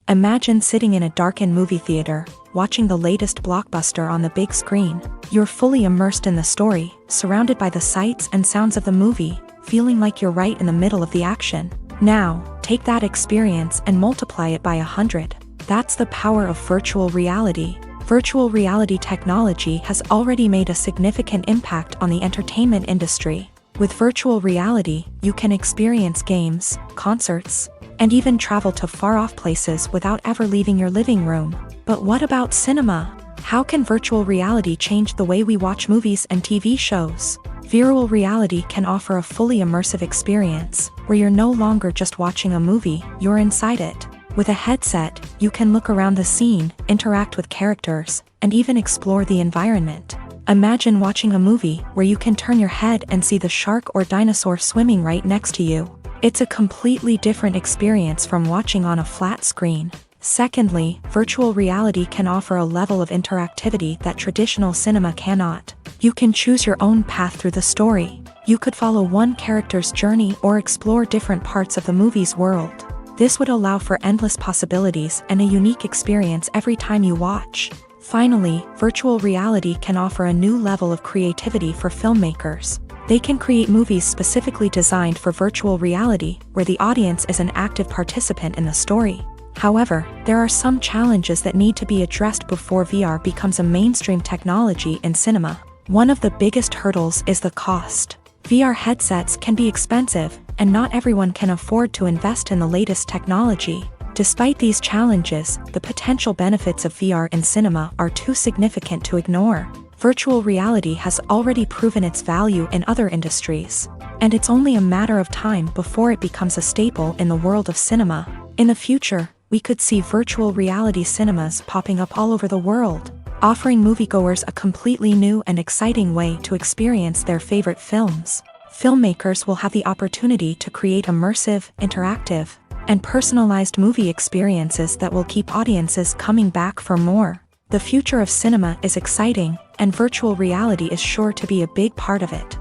Imagine sitting in a darkened movie theater, watching the latest blockbuster on the big screen. You're fully immersed in the story, surrounded by the sights and sounds of the movie, feeling like you're right in the middle of the action. Now, take that experience and multiply it by 100. That's the power of virtual reality. Virtual reality technology has already made a significant impact on the entertainment industry. With virtual reality, you can experience games, concerts, and even travel to far-off places without ever leaving your living room. But what about cinema? How can virtual reality change the way we watch movies and TV shows? Virtual reality can offer a fully immersive experience, where you're no longer just watching a movie, you're inside it. With a headset, you can look around the scene, interact with characters, and even explore the environment. Imagine watching a movie where you can turn your head and see the shark or dinosaur swimming right next to you. It's a completely different experience from watching on a flat screen. Secondly, virtual reality can offer a level of interactivity that traditional cinema cannot. You can choose your own path through the story. You could follow one character's journey or explore different parts of the movie's world. This would allow for endless possibilities and a unique experience every time you watch. Finally, virtual reality can offer a new level of creativity for filmmakers. They can create movies specifically designed for virtual reality, where the audience is an active participant in the story. However, there are some challenges that need to be addressed before VR becomes a mainstream technology in cinema. One of the biggest hurdles is the cost. VR headsets can be expensive, and not everyone can afford to invest in the latest technology. Despite these challenges, the potential benefits of VR in cinema are too significant to ignore. Virtual reality has already proven its value in other industries, and it's only a matter of time before it becomes a staple in the world of cinema. In the future, we could see virtual reality cinemas popping up all over the world, offering moviegoers a completely new and exciting way to experience their favorite films. Filmmakers will have the opportunity to create immersive, interactive, and personalized movie experiences that will keep audiences coming back for more. The future of cinema is exciting, and virtual reality is sure to be a big part of it.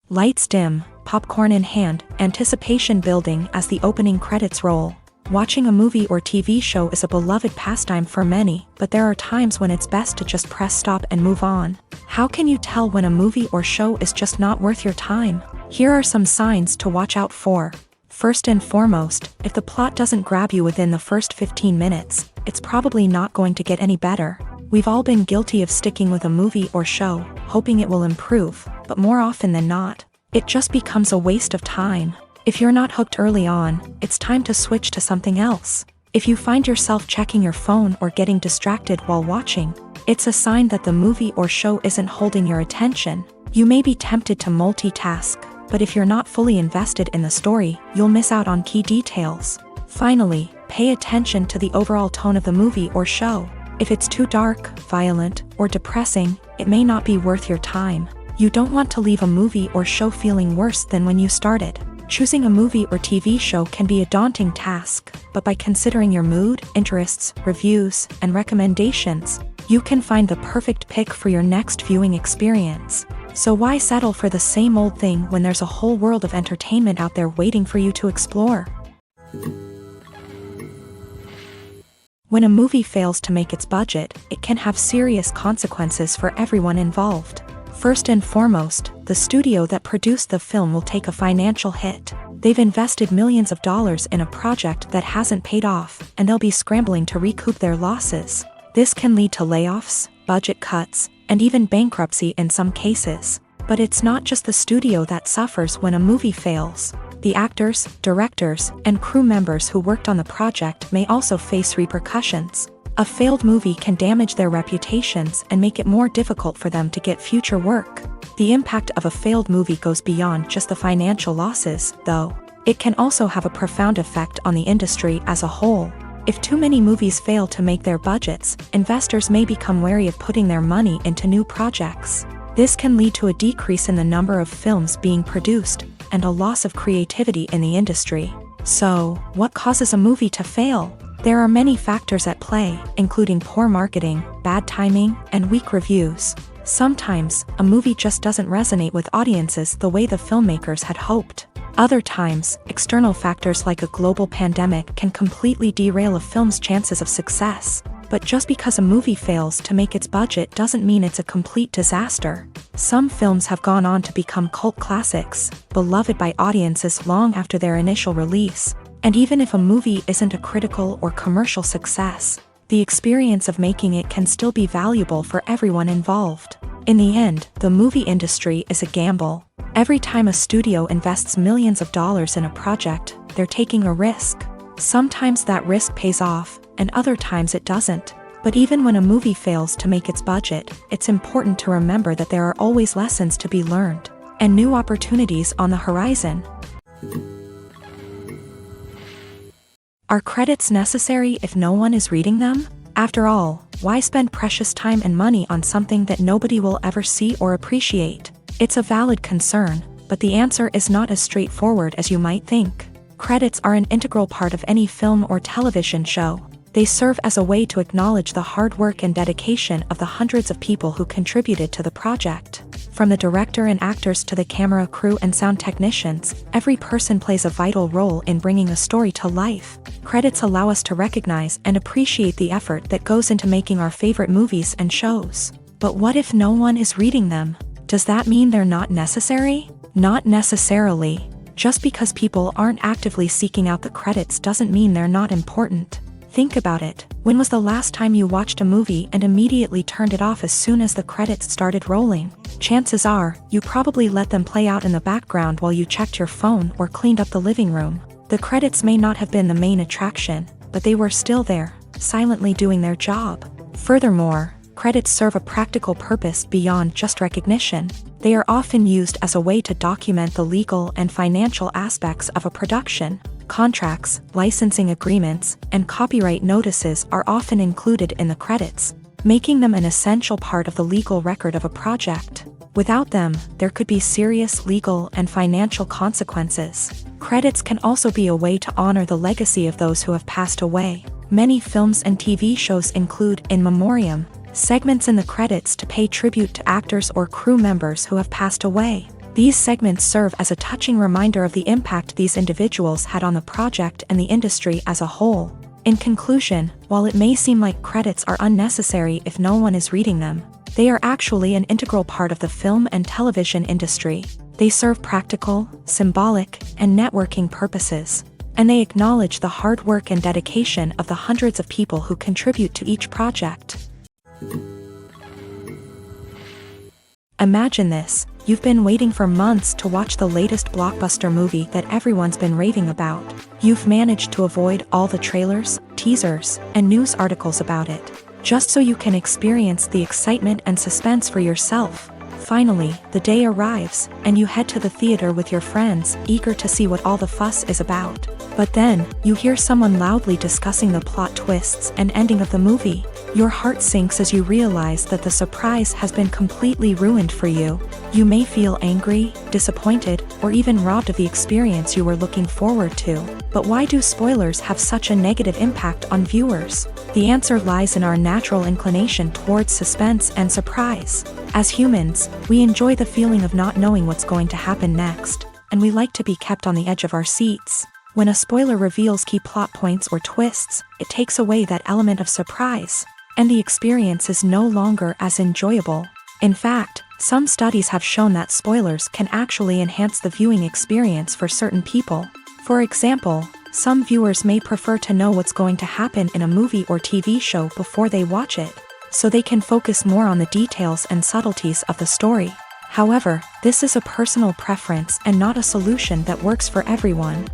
Lights dim, popcorn in hand, anticipation building as the opening credits roll. Watching a movie or TV show is a beloved pastime for many, but there are times when it's best to just press stop and move on. How can you tell when a movie or show is just not worth your time? Here are some signs to watch out for. First and foremost, if the plot doesn't grab you within the first 15 minutes, it's probably not going to get any better. We've all been guilty of sticking with a movie or show, hoping it will improve, but more often than not, it just becomes a waste of time. If you're not hooked early on, it's time to switch to something else. If you find yourself checking your phone or getting distracted while watching, it's a sign that the movie or show isn't holding your attention. You may be tempted to multitask, but if you're not fully invested in the story, you'll miss out on key details. Finally, pay attention to the overall tone of the movie or show. If it's too dark, violent, or depressing, it may not be worth your time. You don't want to leave a movie or show feeling worse than when you started. Choosing a movie or TV show can be a daunting task, but by considering your mood, interests, reviews, and recommendations, you can find the perfect pick for your next viewing experience. So why settle for the same old thing when there's a whole world of entertainment out there waiting for you to explore? When a movie fails to make its budget, it can have serious consequences for everyone involved. First and foremost, the studio that produced the film will take a financial hit. They've invested millions of dollars in a project that hasn't paid off, and they'll be scrambling to recoup their losses. This can lead to layoffs, budget cuts, and even bankruptcy in some cases. But it's not just the studio that suffers when a movie fails. The actors, directors, and crew members who worked on the project may also face repercussions. A failed movie can damage their reputations and make it more difficult for them to get future work. The impact of a failed movie goes beyond just the financial losses, though. It can also have a profound effect on the industry as a whole. If too many movies fail to make their budgets, investors may become wary of putting their money into new projects. This can lead to a decrease in the number of films being produced, and a loss of creativity in the industry. So, what causes a movie to fail? There are many factors at play, including poor marketing, bad timing, and weak reviews. Sometimes, a movie just doesn't resonate with audiences the way the filmmakers had hoped. Other times, external factors like a global pandemic can completely derail a film's chances of success. But just because a movie fails to make its budget doesn't mean it's a complete disaster. Some films have gone on to become cult classics, beloved by audiences long after their initial release. And even if a movie isn't a critical or commercial success, the experience of making it can still be valuable for everyone involved. In the end, the movie industry is a gamble. Every time a studio invests millions of dollars in a project, they're taking a risk. Sometimes that risk pays off, and other times it doesn't. But even when a movie fails to make its budget, it's important to remember that there are always lessons to be learned, and new opportunities on the horizon. Are credits necessary if no one is reading them? After all, why spend precious time and money on something that nobody will ever see or appreciate? It's a valid concern, but the answer is not as straightforward as you might think. Credits are an integral part of any film or television show. They serve as a way to acknowledge the hard work and dedication of the hundreds of people who contributed to the project. From the director and actors to the camera crew and sound technicians, every person plays a vital role in bringing a story to life. Credits allow us to recognize and appreciate the effort that goes into making our favorite movies and shows. But what if no one is reading them? Does that mean they're not necessary? Not necessarily. Just because people aren't actively seeking out the credits doesn't mean they're not important. Think about it. When was the last time you watched a movie and immediately turned it off as soon as the credits started rolling? Chances are, you probably let them play out in the background while you checked your phone or cleaned up the living room. The credits may not have been the main attraction, but they were still there, silently doing their job. Furthermore, credits serve a practical purpose beyond just recognition. They are often used as a way to document the legal and financial aspects of a production. Contracts, licensing agreements, and copyright notices are often included in the credits, making them an essential part of the legal record of a project. Without them, there could be serious legal and financial consequences. Credits can also be a way to honor the legacy of those who have passed away. Many films and TV shows include in memoriam segments in the credits to pay tribute to actors or crew members who have passed away. These segments serve as a touching reminder of the impact these individuals had on the project and the industry as a whole. In conclusion, while it may seem like credits are unnecessary if no one is reading them, they are actually an integral part of the film and television industry. They serve practical, symbolic, and networking purposes, and they acknowledge the hard work and dedication of the hundreds of people who contribute to each project. Imagine this. You've been waiting for months to watch the latest blockbuster movie that everyone's been raving about. You've managed to avoid all the trailers, teasers, and news articles about it, just so you can experience the excitement and suspense for yourself. Finally, the day arrives, and you head to the theater with your friends, eager to see what all the fuss is about. But then, you hear someone loudly discussing the plot twists and ending of the movie. Your heart sinks as you realize that the surprise has been completely ruined for you. You may feel angry, disappointed, or even robbed of the experience you were looking forward to. But why do spoilers have such a negative impact on viewers? The answer lies in our natural inclination towards suspense and surprise. As humans, we enjoy the feeling of not knowing what's going to happen next, and we like to be kept on the edge of our seats. When a spoiler reveals key plot points or twists, it takes away that element of surprise, and the experience is no longer as enjoyable. In fact, some studies have shown that spoilers can actually enhance the viewing experience for certain people. For example, some viewers may prefer to know what's going to happen in a movie or TV show before they watch it, so they can focus more on the details and subtleties of the story. However, this is a personal preference and not a solution that works for everyone.